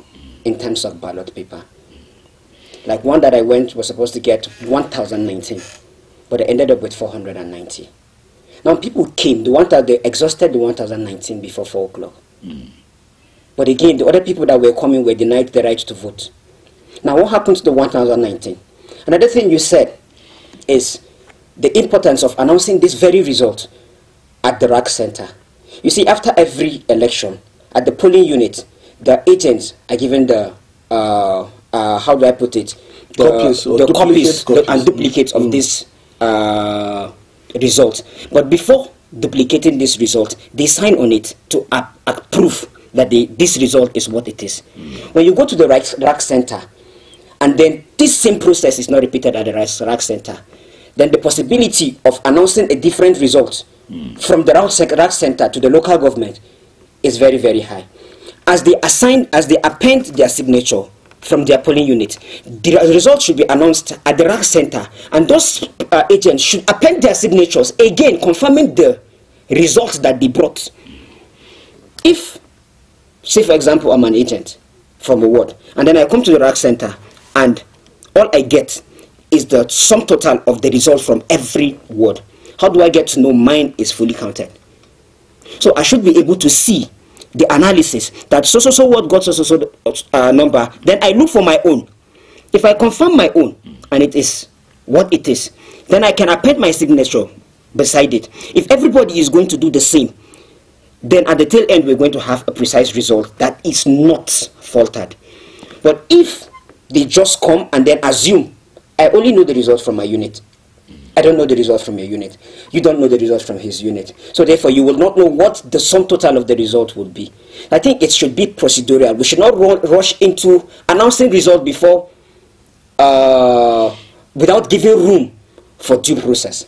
Speaker 3: in terms of ballot paper. Like one that I went was supposed to get 1,019, but I ended up with 490. Now people came, they exhausted the 1,019 before 4 o'clock. But again, the other people that were coming were denied the right to vote. Now what happened to the 1,019? Another thing you said is the importance of announcing this very result at the RAC center. You see, after every election, at the polling unit, the agents are given the, how do I put it? Copies and duplicates of this result. But before duplicating this result, they sign on it to approve that this result is what it is. When you go to the RAC center, and then this same process is not repeated at the RAC center, then the possibility of announcing a different result from the RAC center to the local government is very, very high. As they append their signature from their polling unit, the results should be announced at the RAC center, and those agents should append their signatures, again confirming the results that they brought. If Say for example, I'm an agent from a ward, and then I come to the RAC center, and all I get is the sum total of the results from every ward. How do I get to know mine is fully counted? So I should be able to see the analysis that so ward got so number. Then I look for my own. If I confirm my own and it is what it is, then I can append my signature beside it. If everybody is going to do the same, then at the tail end we're going to have a precise result that is not faltered. But if they just come and then assume, I only know the results from my unit, I don't know the results from your unit, you don't know the results from his unit, so therefore you will not know what the sum total of the result would be. I think it should be procedural. We should not rush into announcing result before without giving room for due process.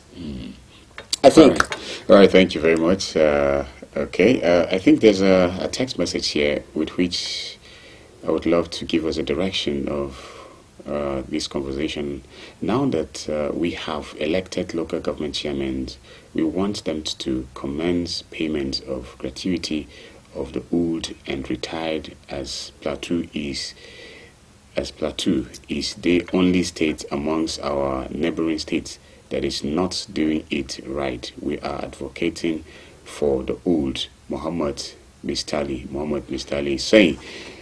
Speaker 3: I think.
Speaker 2: All right, thank you very much. Okay, I think there's a text message here with which I would love to give us a direction of this conversation. Now that we have elected local government chairmen, we want them to commence payment of gratuity of the old and retired, as Plateau is the only state amongst our neighboring states that is not doing it right. We are advocating for the old. MISALI is saying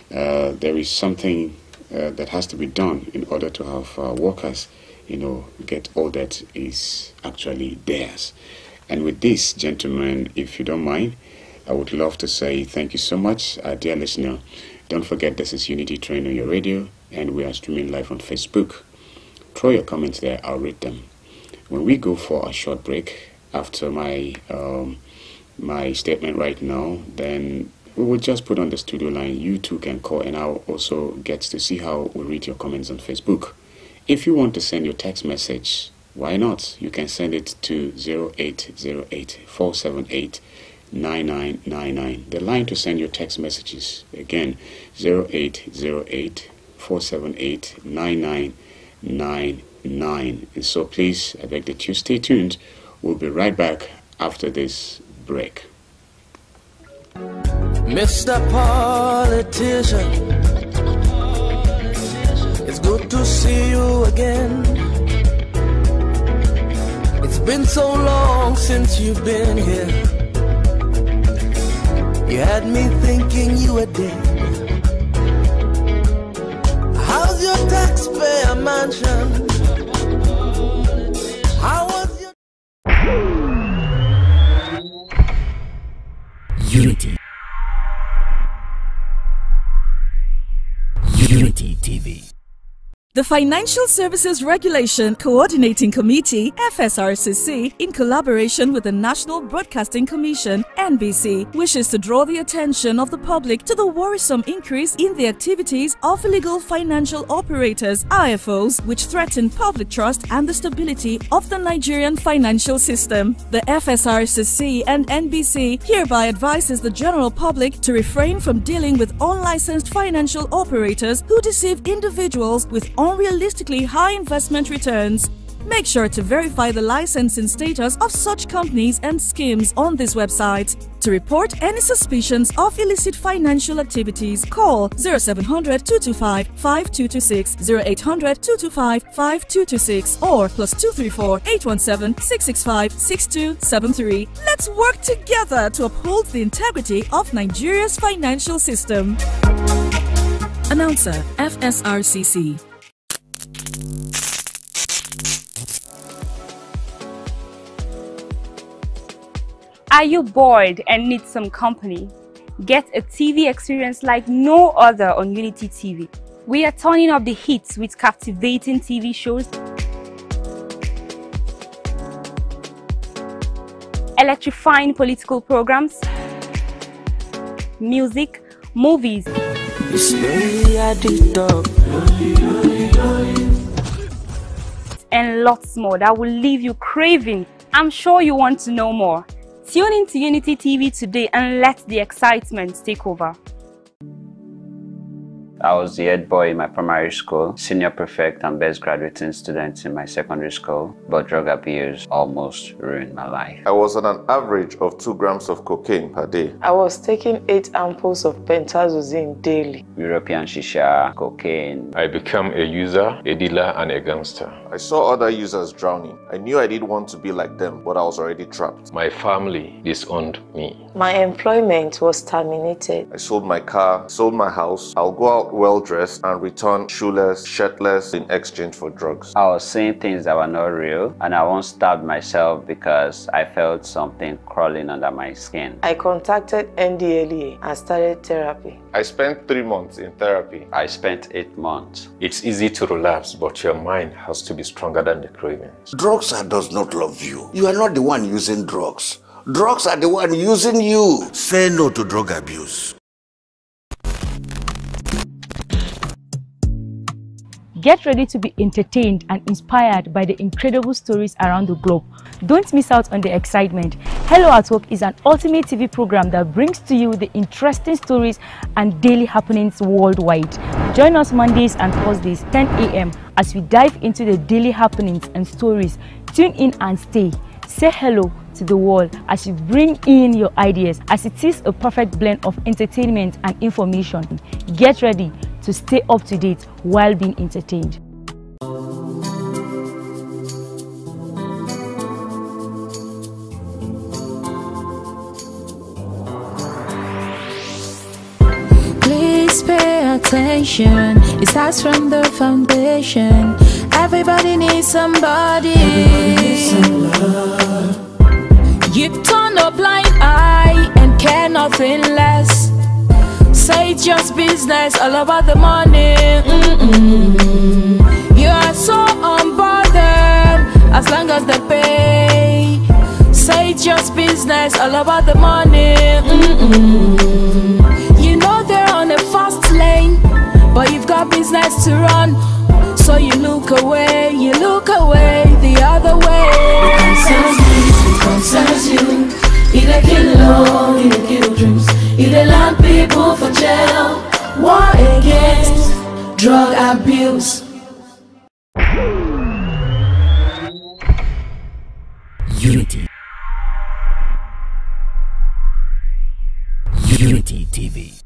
Speaker 2: there is something that has to be done in order to have workers, get all that is actually theirs. And with this, gentlemen, if you don't mind, I would love to say thank you so much, dear listener. Don't forget, this is Unity Train on your radio, and we are streaming live on Facebook. Throw your comments there, I'll read them. When we go for a short break after my my statement right now, then we will just put on the studio line. You too can call, and I'll also get to see how we read your comments on Facebook. If you want to send your text message, why not? You can send it to 0808-478-9999. The line to send your text messages, again, 0808-478-9999. And so please, I beg that you stay tuned. We'll be right back after this break.
Speaker 4: Mr. Politician, it's good to see you again. It's been so long since you've been here. You had me thinking you were dead. How's your taxpayer mansion? How was your
Speaker 14: Unity. Unity TV.
Speaker 13: The Financial Services Regulation Coordinating Committee, FSRCC, in collaboration with the National Broadcasting Commission, NBC, wishes to draw the attention of the public to the worrisome increase in the activities of illegal financial operators, IFOs, which threaten public trust and the stability of the Nigerian financial system. The FSRCC and NBC hereby advises the general public to refrain from dealing with unlicensed financial operators who deceive individuals with unrealistically high investment returns. Make sure to verify the licensing status of such companies and schemes on this website. To report any suspicions of illicit financial activities, call 0700-225-5226, 0800-225-5226, or +234-817-665-6273. Let's work together to uphold the integrity of Nigeria's financial system. Announcer, FSRCC.
Speaker 5: Are you bored and need some company? Get a TV experience like no other on Unity TV. We are turning up the hits with captivating TV shows, electrifying political programs, music, movies, and lots more that will leave you craving. I'm sure you want to know more. Tune in to Unity TV today and let the excitement take over.
Speaker 8: I was the head boy in my primary school, senior prefect and best graduating student in my secondary school, but drug abuse almost ruined my life.
Speaker 9: I was on an average of 2 grams of cocaine per day.
Speaker 10: I was taking 8 ampoules of pentazosine daily.
Speaker 8: European shisha, cocaine.
Speaker 11: I became a user, a dealer, and a gangster.
Speaker 9: I saw other users drowning. I knew I didn't want to be like them, but I was already trapped.
Speaker 11: My family disowned me.
Speaker 10: My employment was terminated.
Speaker 9: I sold my car, sold my house. I'll go out well-dressed and return shoeless, shirtless in exchange for drugs.
Speaker 8: I was saying things that were not real, and I once stabbed myself because I felt something crawling under my skin.
Speaker 10: I contacted NDLEA and started therapy.
Speaker 9: I spent 3 months in therapy.
Speaker 8: I spent 8 months.
Speaker 11: It's easy to relapse, but your mind has to be stronger than the cravings.
Speaker 12: Drugs does not love you. You are not the one using drugs. Drugs are the one using you. Say no to drug abuse.
Speaker 5: Get ready to be entertained and inspired by the incredible stories around the globe. Don't miss out on the excitement. Hello at Work is an ultimate TV program that brings to you the interesting stories and daily happenings worldwide. Join us Mondays and Thursdays 10 a.m. as we dive into the daily happenings and stories. Tune in and stay. Say hello to the world as you bring in your ideas, as it is a perfect blend of entertainment and information. Get ready to stay up to date while being entertained.
Speaker 6: Please pay attention. It starts from the foundation. Everybody needs somebody. You turn a blind eye and care nothing less. Say it's just business, all about the money. You are so unbothered as long as they pay. Say it's just business, all about the money. You know they're on a fast lane, but you've got business to run. So you look away the other way.
Speaker 7: It concerns you. It kill love, it kill dreams. It land people for jail. War against drug abuse.
Speaker 14: Unity. Unity TV.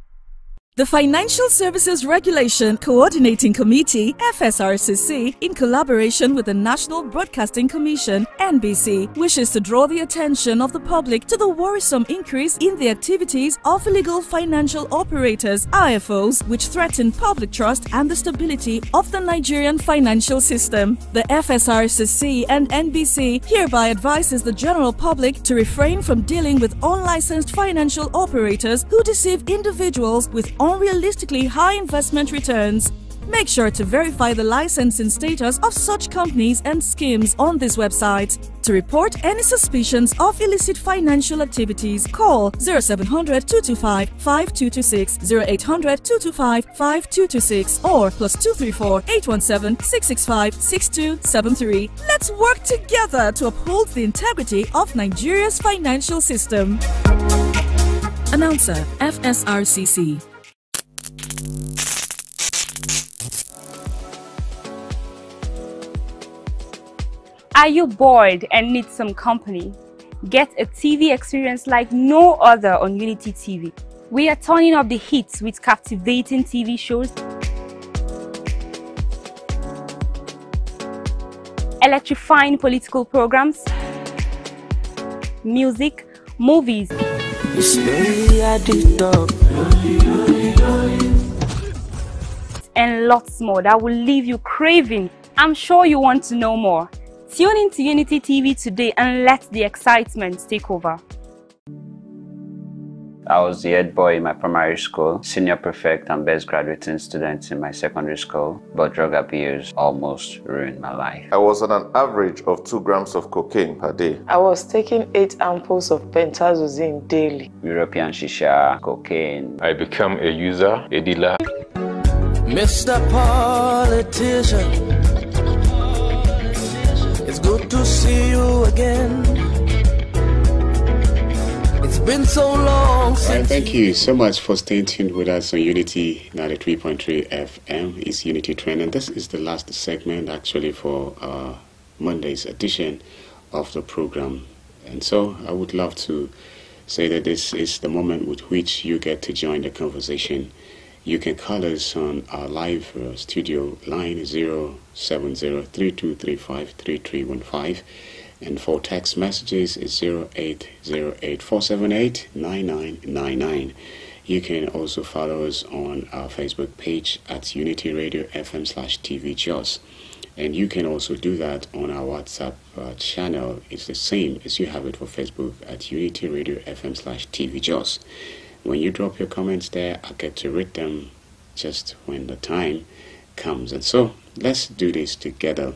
Speaker 13: The Financial Services Regulation Coordinating Committee, FSRCC, in collaboration with the National Broadcasting Commission, NBC, wishes to draw the attention of the public to the worrisome increase in the activities of illegal financial operators, IFOs, which threaten public trust and the stability of the Nigerian financial system. The FSRCC and NBC hereby advises the general public to refrain from dealing with unlicensed financial operators who deceive individuals with unrealistically high investment returns. Make sure to verify the licensing status of such companies and schemes on this website. To report any suspicions of illicit financial activities, call 0700 225 5226, 0800 225 5226, or +234 817 665 6273. Let's work together to uphold the integrity of Nigeria's financial system. Announcer, FSRCC.
Speaker 5: Are you bored and need some company? Get a TV experience like no other on Unity TV. We are turning up the hits with captivating TV shows, electrifying political programs, music, movies, and lots more that will leave you craving. I'm sure you want to know more. Tune in to Unity TV today and let the excitement take over.
Speaker 8: I was the head boy in my primary school, senior prefect and best graduating student in my secondary school, but drug abuse almost ruined my life.
Speaker 9: I was on an average of 2 grams of cocaine per day.
Speaker 10: I was taking 8 ampoules of pentazosine daily.
Speaker 8: European shisha, cocaine.
Speaker 11: I became a user, a dealer.
Speaker 4: Mr. Politician, it's good to see you again. It's Been so long since.
Speaker 2: Thank you so much for staying tuned with us on Unity 93.3 FM. It's Unity Trend, and this is the last segment actually for Monday's edition of the program. And so I would love to say that this is the moment with which you get to join the conversation. You can call us on our live studio line 070-3235-3315, and for text messages is 0808-478-9999. You can also follow us on our Facebook page at Unity Radio FM/TV JOS. And you can also do that on our WhatsApp channel. It's the same as you have it for Facebook at Unity Radio FM/TV JOS. When you drop your comments there, I'll get to read them just when the time comes. And so let's do this together.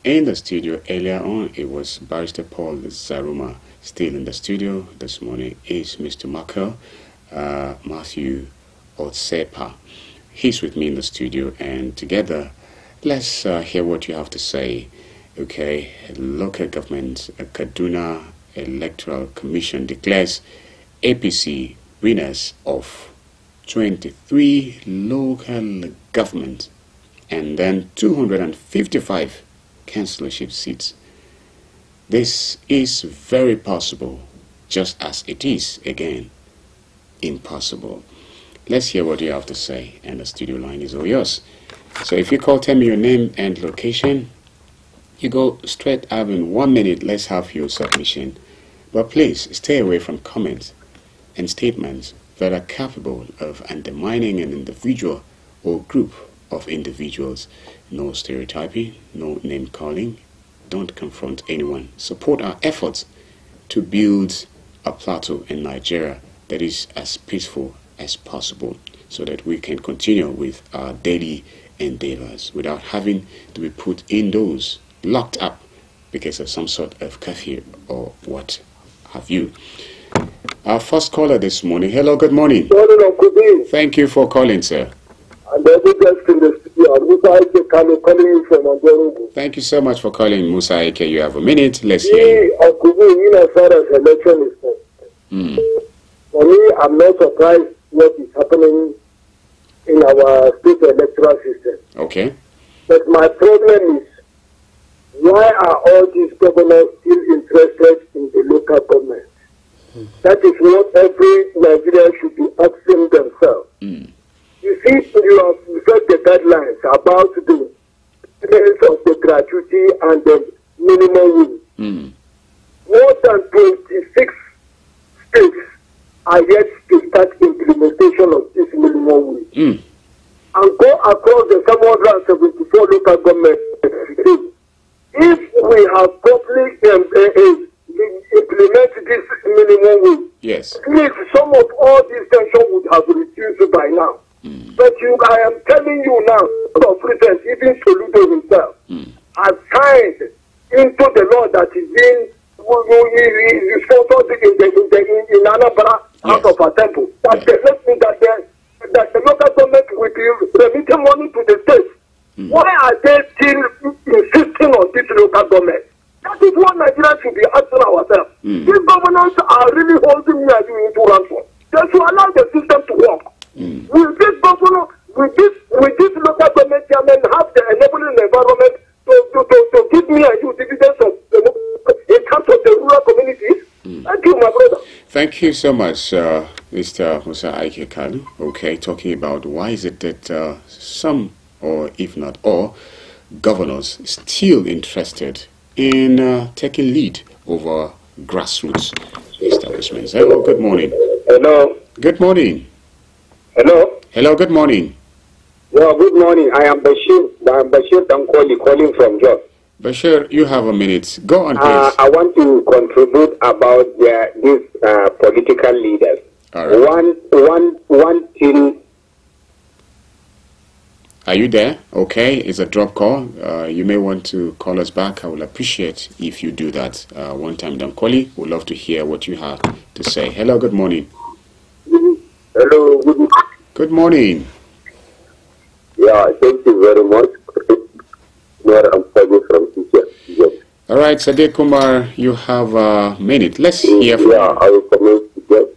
Speaker 2: In the studio earlier on, it was Barrister Paul Zaruma. Still in the studio this morning is Mr. Michael Matthew Otsepa. He's with me in the studio, and together let's hear what you have to say. Okay, local government Kaduna Electoral Commission declares APC winners of 23 local government and then 255 councillorship seats. This is very possible, just as it is, again, impossible. Let's hear what you have to say, and the studio line is all yours. So if you tell me your name and location, you go straight up in 1 minute. Let's have your submission. But please stay away from comments and statements that are capable of undermining an individual or group of individuals. No stereotyping, no name calling. Don't confront anyone. Support our efforts to build a plateau in Nigeria that is as peaceful as possible, so that we can continue with our daily endeavors without having to be put indoors, locked up because of some sort of curfew or what have you. Our first caller this morning. Hello, good morning. Thank you for calling, sir.
Speaker 15: And the guest in the studio, Musa Ike, calling you from Angola.
Speaker 2: Thank you so much for calling, Musa Ike. You have a minute. Let's hear you.
Speaker 15: As far as election is concerned, for me, I'm not surprised what is happening in our state electoral system.
Speaker 2: Okay.
Speaker 15: But my problem is, why are all these governors still interested in the local government? That is what every Nigerian should be asking themselves. You see, you have set the guidelines about the payments of the gratuity and the minimum wage. More than 26 states are yet to start implementation of this minimum wage. And go across the 774 local governments. If we have properly implement this minimum wage,
Speaker 2: yes,
Speaker 15: please, some of all this tension would have reduced by now. But I am telling you now, for instance, even Soludo himself has signed into the law that is being sponsored in Anambra out of a temple. That that the local government will be remitting money to the state. Why are they still insisting on this local government? That is what Nigeria should be asking ourselves. These governors are really holding me into ransom. They should allow the system to work. Will this governor, will this local government chairman have the enabling environment to give me a due dividends of in terms of the rural communities? Thank you, my brother.
Speaker 2: Thank you so much, Mr. Musa Ike Kalu. Okay, talking about why is it that some, or if not all, governors still interested in taking lead over grassroots establishments. Hello, good morning.
Speaker 15: Hello.
Speaker 2: Good morning.
Speaker 15: Hello.
Speaker 2: Hello, good morning.
Speaker 15: Yeah, good morning. I am Bashir. Dankoli calling from Jos.
Speaker 2: Bashir, you have a minute. Go on, please.
Speaker 15: I want to contribute about these political leaders.
Speaker 2: All right.
Speaker 15: One thing.
Speaker 2: Are you there? Okay, it's a drop call. You may want to call us back. I will appreciate if you do that. One time, Dankoli, we'd love to hear what you have to say. Hello, good morning.
Speaker 15: Hello, good morning.
Speaker 2: Good morning.
Speaker 15: Yeah, thank you very much. I'm from teacher. Yes.
Speaker 2: All right, Sadiq Kumar, you have a minute. Let's hear from you.
Speaker 15: I will comment. Yes.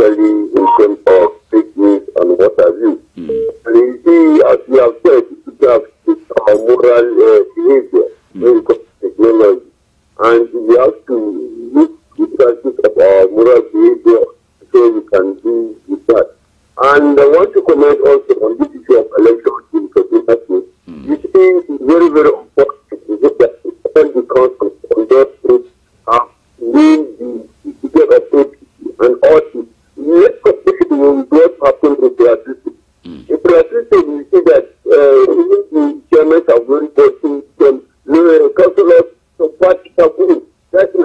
Speaker 15: especially in terms of fake news and what have you. And you see, as we have said, we have our moral behavior when it comes to technology. And we have to look the practice of our moral behavior so we can do with that. And I want to comment also on this issue of elections in Kaduna State. You see, it's very, very important that the council on those states have named the ticket of APC and also let's consider what happened in their system. In their system, we see that even the chairmen are very important, the councillors, so parties are good. That is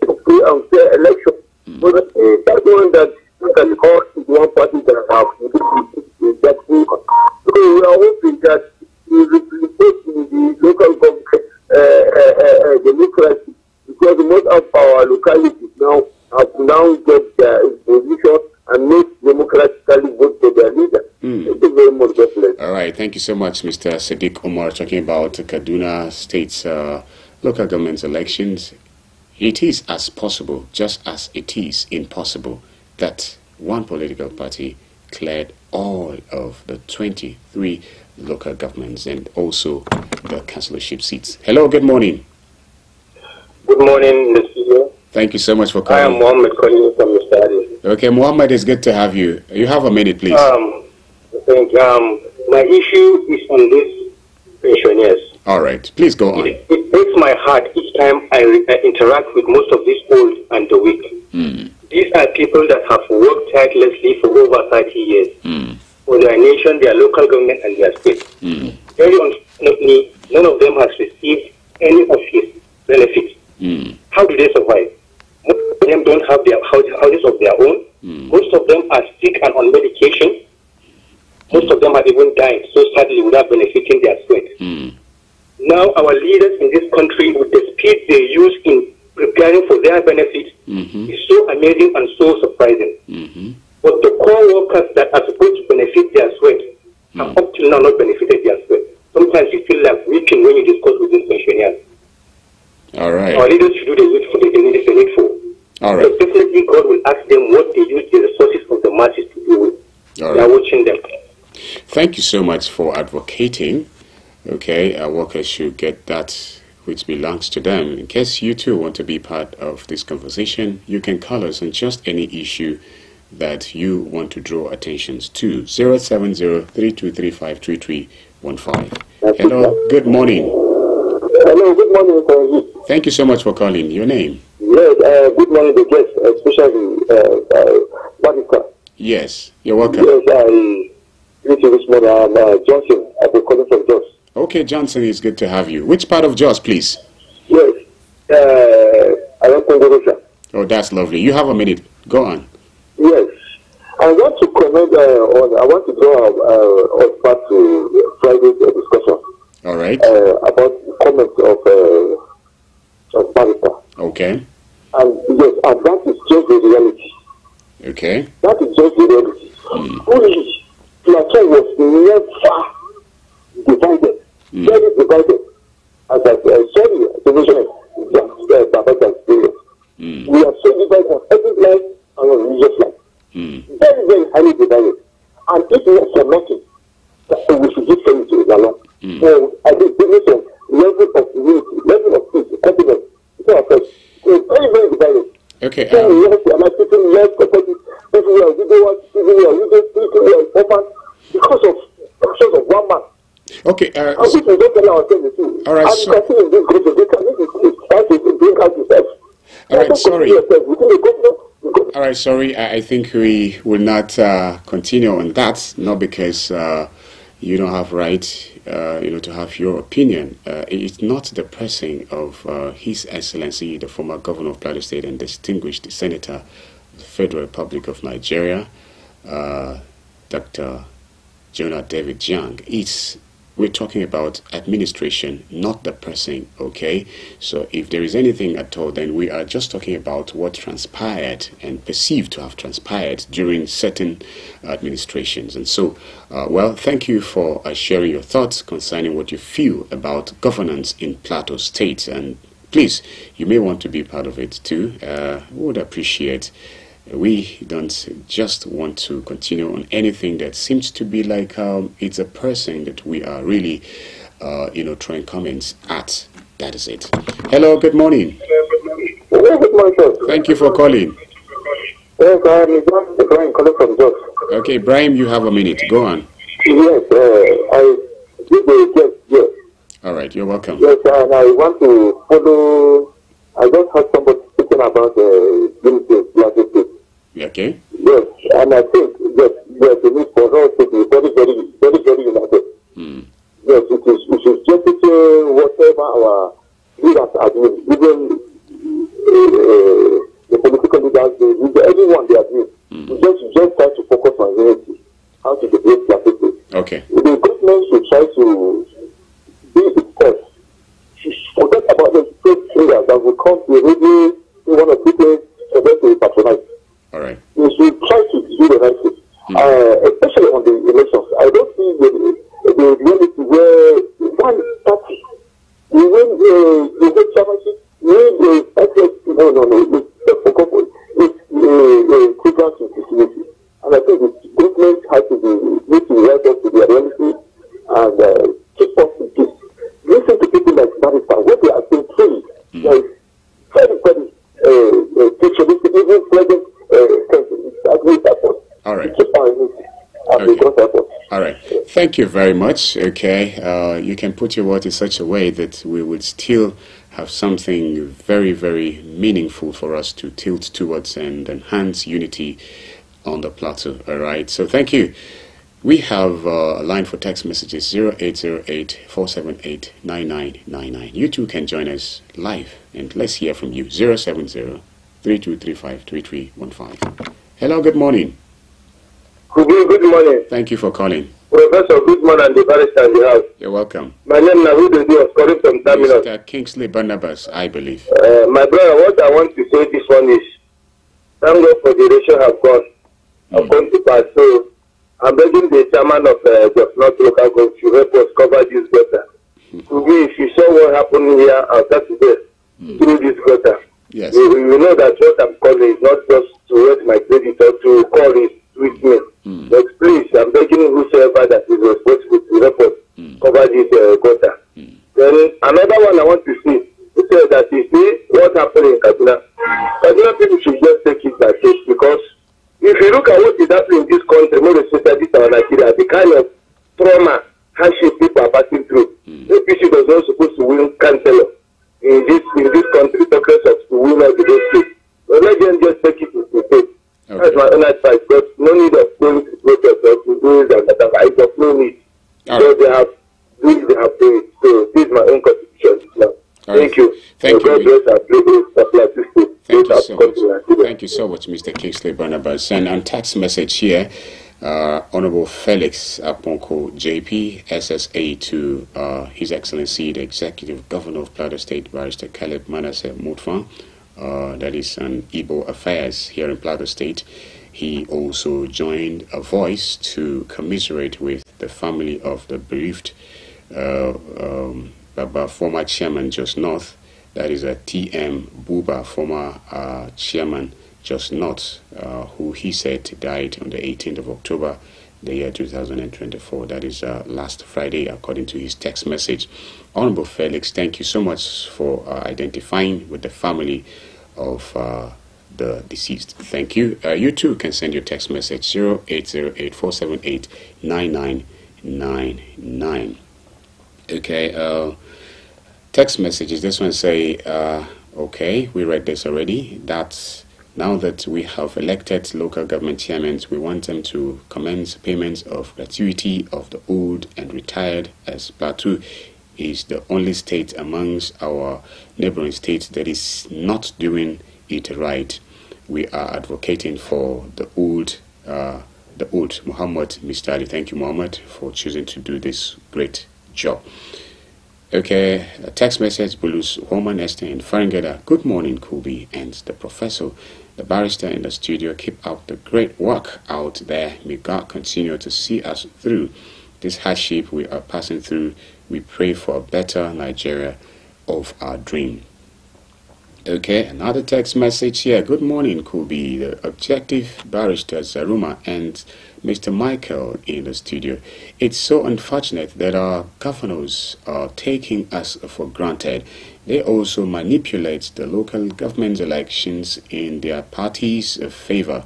Speaker 15: a free and fair election. But that one that you can call is one party that have that so we are hoping that we replicate the local government democracy, because most of our localities now have now get their position and make democratically vote for their leader. Thank you very much.
Speaker 2: All right, thank you so much, Mr. Sadiq Omar, talking about Kaduna State's local government elections. It is as possible, just as it is impossible, that one political party cleared all of the 23 local governments and also the councillorship seats. Hello, good morning.
Speaker 16: Good morning, Mr. studio.
Speaker 2: Thank you so much for calling.
Speaker 16: I am Mohammed calling from the study.
Speaker 2: Okay, Mohammed, it's good to have you. You have a minute, please.
Speaker 16: I think my issue is on this pensioners.
Speaker 2: All right, please go on.
Speaker 16: It breaks my heart each time I interact with most of these old and the weak. These are people that have worked tirelessly for over 30 years for their nation, their local government, and their state. Very unfortunately, none of them has received any of his benefits. How do they survive? Most of them don't have their houses of their own. Most of them are sick and on medication. Most of them have even died so sadly without benefiting their sweat. Now our leaders in this country, with the speed they use in preparing for their benefits, is so amazing and so surprising. But the core workers that are supposed to benefit their sweat have up till now not benefited their sweat. Sometimes you feel like weeping when you discuss with these pensioners.
Speaker 2: All right.
Speaker 16: Our leaders should do the needful. The needful.
Speaker 2: All right.
Speaker 16: So definitely God will ask them what they use the resources of the masses to do with.
Speaker 2: All
Speaker 16: they
Speaker 2: right.
Speaker 16: are watching them.
Speaker 2: Thank you so much for advocating. Okay, our workers should get that which belongs to them. In case you too want to be part of this conversation, you can call us on just any issue that you want to draw attention to. 070-3235-3315. Hello, good morning.
Speaker 15: Hello, good morning.
Speaker 2: Thank you so much for calling. Your name?
Speaker 15: Yes, good morning, the guest, especially Monica.
Speaker 2: Yes, you're welcome.
Speaker 15: Yes, I greet you this morning. I'm Johnson. I've been calling from Jos.
Speaker 2: Okay, Johnson, it's good to have you. Which part of Jos, please?
Speaker 15: Yes, I am Congo.
Speaker 2: Oh, that's lovely. You have a minute. Go on.
Speaker 15: Yes, I want to comment on. I want to draw us back to Friday's discussion.
Speaker 2: All right.
Speaker 15: About the comments of Marita.
Speaker 2: Okay.
Speaker 15: And yes, and that is just the reality.
Speaker 2: Okay.
Speaker 15: That is just the reality. Only Plateau was never divided. Very divided. As I sorry, division Baba's experience. We are so divided on every life and on religious life. Very, very highly divided. And if not for nothing, we should give thanks to Allah. So I think this is a level of unity, level of peace, confidence. So we're very, very divided.
Speaker 2: Okay.
Speaker 15: So we have to allow people less property, people who are widowers, people who are widows, people who are orphans, because of one man.
Speaker 2: Okay.
Speaker 15: And if we don't allow ourselves to do,
Speaker 2: all right.
Speaker 15: And you can see in this group, they can try to bring out yourself.
Speaker 2: All right, sorry. All right, sorry. I think we will not continue on that, not because you don't have right, to have your opinion. It's not the pressing of His Excellency, the former governor of Plateau State and distinguished senator of the Federal Republic of Nigeria, Dr. Jonah David Young. We're talking about administration, not the pressing, okay? So if there is anything at all, then we are just talking about what transpired and perceived to have transpired during certain administrations. And so, well, thank you for sharing your thoughts concerning what you feel about governance in Plateau State. And please, you may want to be part of it too. We would appreciate We don't just want to continue on anything that seems to be like it's a person that we are really, throwing comments at. That is it. Hello, good morning.
Speaker 15: Good morning, sir.
Speaker 2: Thank you for calling.
Speaker 15: Yes, Brian calling from Jos.
Speaker 2: Okay, Brian, you have a minute. Go on.
Speaker 15: Yes, I did a guest, yes.
Speaker 2: All right, you're welcome.
Speaker 15: Yes, and I want to follow. I just heard somebody speaking about the unity.
Speaker 2: Okay.
Speaker 15: Yes, and I think yes, the need for us to be very, very, very, very united. Yes, it is just whatever our leaders are doing, even the political leaders, everyone they are doing. We just try to focus on unity, how to debate their people.
Speaker 2: Okay.
Speaker 15: The government should try to be itself. Forget about the state fingers that will come to really one of people for them to patronize.
Speaker 2: All right.
Speaker 15: We should try to do the right thing, especially on the elections. I don't see the reality where one party, we win the chairmanship, win the access. No. It's critical to security. And I think the government has to need to write up to their reality and keep us in peace. Listen to people like Marissa, what they are saying truly. Like, very futuristic, even present
Speaker 2: all right. All right. Thank you very much. Okay. You can put your word in such a way that we would still have something very, very meaningful for us to tilt towards and enhance unity on the plateau. All right. So thank you. We have a line for text messages 0808-478-9999. You too can join us live and let's hear from you. 070-3235-3315. Hello, good morning.
Speaker 15: Good morning.
Speaker 2: Thank you for calling.
Speaker 15: Professor Goodman and the barrister in the house.
Speaker 2: You're welcome.
Speaker 15: My name is Nahudu Dios, calling from Terminal.
Speaker 2: Mr. Kingsley Barnabas, I believe.
Speaker 15: My brother, what I want to say this one is, thank God for the election have gone to pass. So I'm begging the chairman of the North Local Government to help us cover this gutter. To me, if you saw what happened here on Saturday through this gutter,
Speaker 2: yes.
Speaker 15: You know that what I'm calling is not just to rest my credit or to call it with me. But please, I'm begging whosoever that is responsible to help us cover this gutter. Then another one I want to see, is that you see what happened in Kaduna. Kaduna people should just take it by case, because if you look at what is happening in this country, more especially in Nigeria, the kind of trauma, hardship people are passing through. APC was not supposed to win councillor in this country, talking of to win all the districts. So let them just take it to state. Okay. That's my own advice, but no need of going to protest or to do it and whatever. I just no need. So they have done it. So this is my own contribution now. Thank you.
Speaker 2: Thank you.
Speaker 15: God bless our people.
Speaker 2: Thank you so much. Thank you so much, Mr. Kingsley Barnabas. And on text message here, Honorable Felix Aponko, JP, SSA, to His Excellency, the Executive Governor of Plateau State, Barrister Caleb Manasseh Mutfang, that is on Igbo Affairs here in Plateau State. He also joined a voice to commiserate with the family of the bereaved former chairman Just North, that is a TM Buba, former chairman Just North, who he said died on the 18th of October, the year 2024. That is last Friday, according to his text message. Honorable Felix, thank you so much for identifying with the family of the deceased. Thank you. You too can send your text message 0808-478-9999. Okay. Text messages. This one say, okay, we read this already. That's now that we have elected local government chairmen, we want them to commence payments of gratuity of the old and retired, as Plateau is the only state amongst our neighboring states that is not doing it right. We are advocating for the old Muhammad MISALI. Thank you, Muhammad, for choosing to do this great job. Okay, a text message, Bulus Woman Esther in Farangeda. Good morning, Kubi and the professor, the barrister in the studio. Keep up the great work out there. May God continue to see us through this hardship we are passing through. We pray for a better Nigeria of our dream. Okay, another text message here. Good morning, Kubi. The objective barrister Zaruma and Mr. Michael in the studio. It's so unfortunate that our governors are taking us for granted. They also manipulate the local government elections in their party's favor.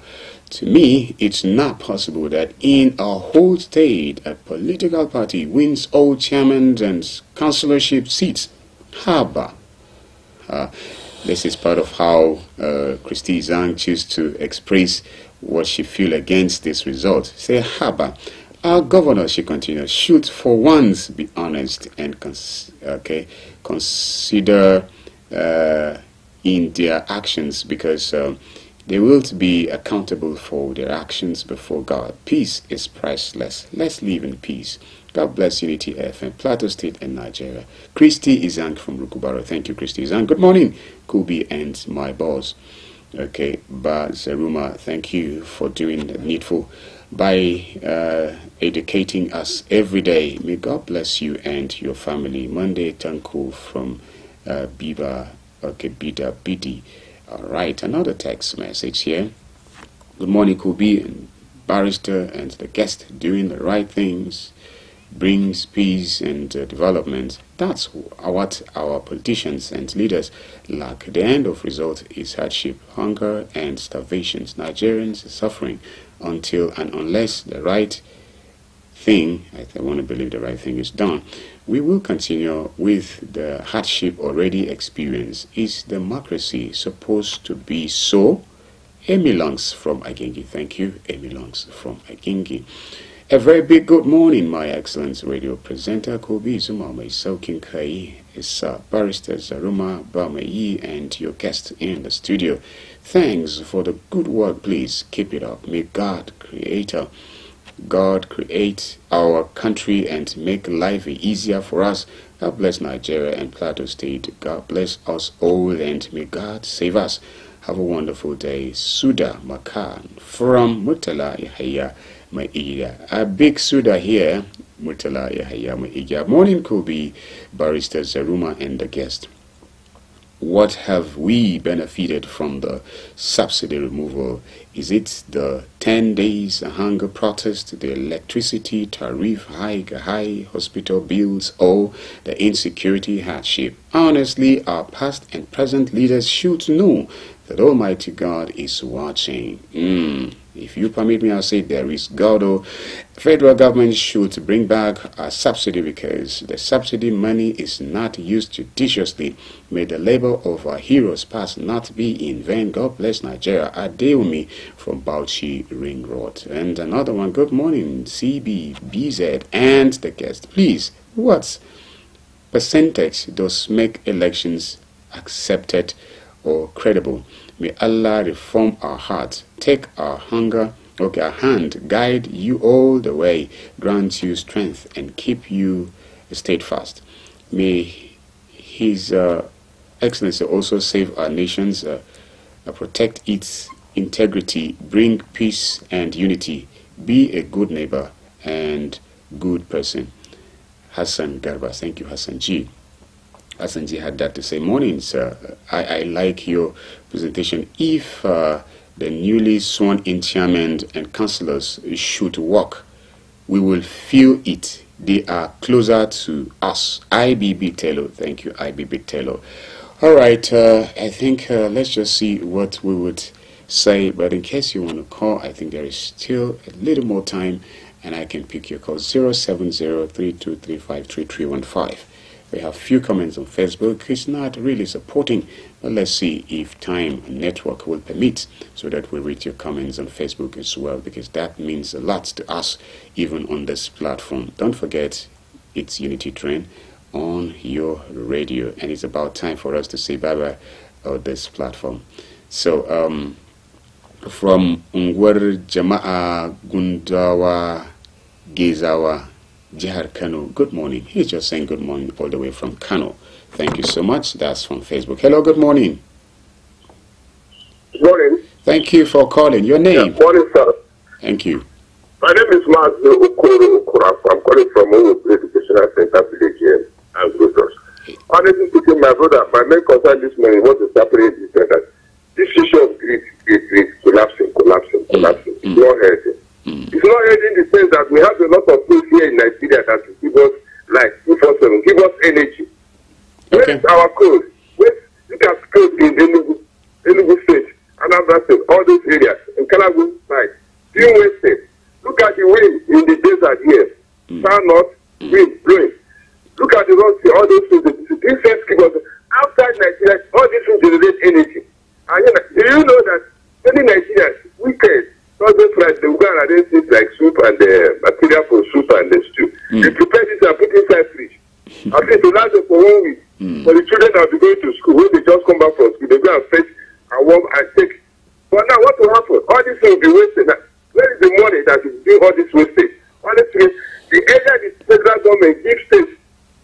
Speaker 2: To me, it's not possible that in a whole state, a political party wins all chairman and councillorship seats. Haba. This is part of how Christy Zhang chose to express what she feels against this result. Say, Haba, our governor, she continues, should for once be honest and consider in their actions, because they will be accountable for their actions before God. Peace is priceless. Let's live in peace. God bless Unity FM, Plateau State and Nigeria. Christy Izang from Rukubaro. Thank you, Christy Izang. Good morning, Kubi and my boss. Okay, Zaruma, thank you for doing the needful by educating us every day. May God bless you and your family. Monday Tanku from Bida Bidi. All right, another text message here. Good morning, Kubi and barrister and the guest. Doing the right things brings peace and development. That's what our politicians and leaders lack. The end of result is hardship, hunger, and starvation. Nigerians are suffering until and unless the right thing, I want to believe the right thing is done. We will continue with the hardship already experienced. Is democracy supposed to be so? Amy Longs from Agingi. Thank you, Amy Longs from Agingi. A very big good morning, my excellent radio presenter, Kobi Zuma, my soaking Kai, is barrister Zaruma Bamayi, and your guest in the studio. Thanks for the good work, please keep it up. May God create our country and make life easier for us. God bless Nigeria and Plateau State. God bless us all, and may God save us. Have a wonderful day. Suda Makan from Murtala Yahya Maiya. A big Suda here. Murtala Yahya Maiya. Morning, Kobi, barrister Zaruma and the guest. What have we benefited from the subsidy removal? Is it the 10 days hunger protest, the electricity tariff hike, high hospital bills, or the insecurity hardship? Honestly, our past and present leaders should know that Almighty God is watching. If you permit me, I'll say there is God. Oh, federal government should bring back a subsidy, because the subsidy money is not used judiciously. May the labor of our heroes past not be in vain. God bless Nigeria. Adeumi from Bauchi Ring Road. And another one. Good morning, CBBZ and the guest. Please, what percentage does make elections accepted or credible? May Allah reform our hearts, take our hunger, our hand, guide you all the way, grant you strength, and keep you steadfast. May His Excellency also save our nations, protect its integrity, bring peace and unity, be a good neighbor and good person. Hassan Garba. Thank you, Hassan G. Hassan G had that to say. Morning, sir. I like your presentation. If the newly sworn-in chairmen and councillors should work, we will feel it. They are closer to us. IBB Tello. Thank you, IBB Tello. All right, I think let's just see what we would say. But in case you want to call, I think there is still a little more time, and I can pick your call. 070-3235-3315. We have few comments on Facebook. It's not really supporting, but let's see if time and network will permit, so that we read your comments on Facebook as well, because that means a lot to us, even on this platform. Don't forget, it's Unity Train on your radio, and it's about time for us to say bye-bye on this platform. So, from Ungwer Jama'a Gundawa Gezawa Jihar Kano, good morning. He's just saying good morning all the way from Kano. Thank you so much. That's from Facebook. Hello, good morning.
Speaker 15: Good morning.
Speaker 2: Thank you for calling. Your name?
Speaker 15: Yeah, morning, sir.
Speaker 2: Thank you.
Speaker 15: My name is Masu. I'm calling from Educational Center Village here and Grotos. Honestly speaking, my brother, my main concern this morning was to separate this that this issue of greed, collapsing. It's not healthy. It's not healthy in the sense that we have a lot of things here in Nigeria that will give us like 247, give us energy. Where is our code? Look at code in Enugu State, Anambra State, all those areas, in Kalabu side, Finai State. Look at the wind in the desert here. Far north, wind blowing. Look at the roads here, all those things. These things keep us outside Nigeria, all these things generate energy. And do you know that many Nigerians, weekends, Thursday, Friday, they will go and arrange things like soup and material for soup and the stew. They prepare this and put inside fridge. At least to last them for 1 week. For the children that will be going to school, when they just come back from school, they go and fetch and warm and take. But now what will happen? All this will be wasted. Now, where is the money that is doing all this wastage? Honestly, the area the federal government gives states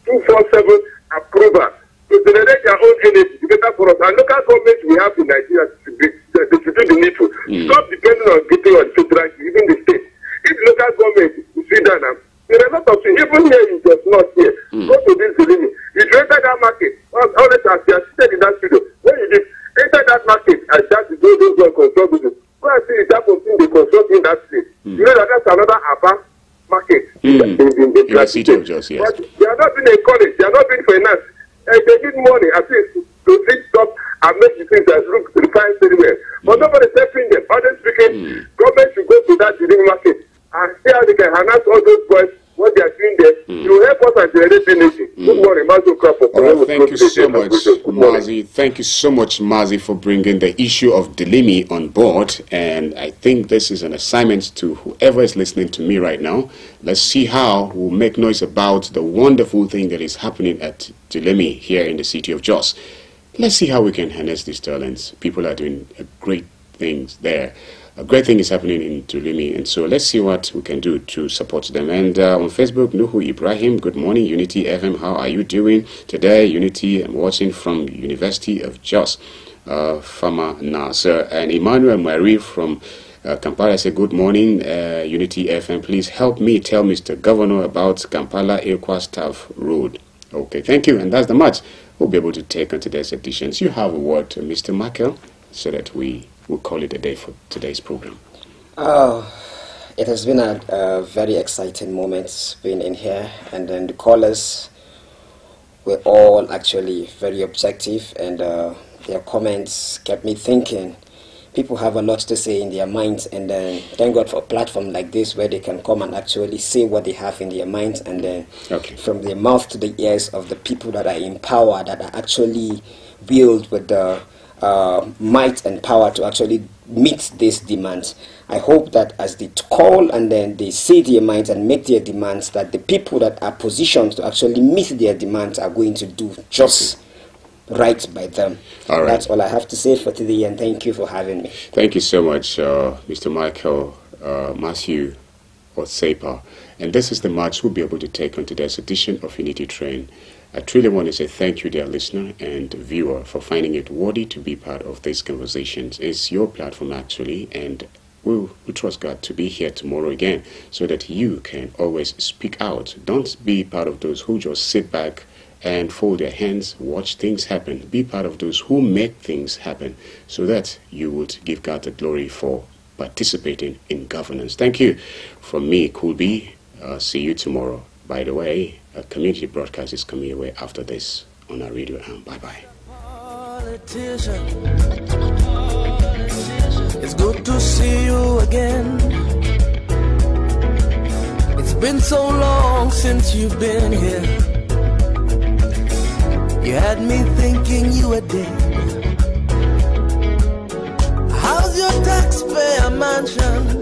Speaker 15: 247 approval to generate their own energy to better for us. And local government we have in Nigeria to do the needful. Stop depending on getting on federal, even the state. If local government is sit down now, there are a lot of things, even here in just not here. Go to this building. You enter that market, always as they are seated in that studio. When you did enter that market and start to do those one construct business, go and see the type of thing they construct in that place. You know that that's another Aba market in the city of Jos, yes. But they are not being encouraged, they are not being financed. And they need money at least to fix up and make the things that look refined very well. But nobody's helping them. Honestly speaking, government should go to that building market and see how they can harness all those boys, what they are doing there. You help us and generate energy. Good morning, Masu.
Speaker 2: Thank you so much, Mazi. Thank you so much, Mazi, for bringing the issue of Delimi on board. And I think this is an assignment to whoever is listening to me right now. Let's see how we'll make noise about the wonderful thing that is happening at Delimi here in the city of Jos. Let's see how we can harness these talents. People are doing great things there. A great thing is happening in Tulimi, and so let's see what we can do to support them. And on Facebook, Nuhu Ibrahim, good morning, Unity FM, how are you doing today? Unity, I'm watching from University of Jos, Fama Nasser, and Emmanuel Marie from Kampala say, good morning, Unity FM, please help me tell Mr. Governor about Kampala Ekwa Staff Road. Okay, thank you, and that's the much we'll be able to take on today's editions. You have a word to Mr. Michael, so that we'll call it a day for today's program.
Speaker 3: It has been a very exciting moment being in here, and then the callers were all actually very objective, and their comments kept me thinking. People have a lot to say in their minds, and then thank God for a platform like this where they can come and actually say what they have in their minds, and then from their mouth to the ears of the people that are in power, that are actually built with the might and power to actually meet these demands. I hope that as they call and then they say their minds and make their demands, that the people that are positioned to actually meet their demands are going to do just right by them. All right. That's all I have to say for today, and thank you for having me.
Speaker 2: Thank you so much, Mr. Michael Matthew Otsepa. And this is the match we'll be able to take on today's edition of Unity Train. I truly want to say thank you, dear listener and viewer, for finding it worthy to be part of these conversations. It's your platform, actually, and we trust God to be here tomorrow again so that you can always speak out. Don't be part of those who just sit back and fold their hands, watch things happen. Be part of those who make things happen so that you would give God the glory for participating in governance. Thank you. From me, Cool B. See you tomorrow. By the way, a community broadcast is coming away after this on our radio. Bye-bye.
Speaker 4: It's good to see you again. It's been so long since you've been here. You had me thinking you were dead. How's your taxpayer mansion?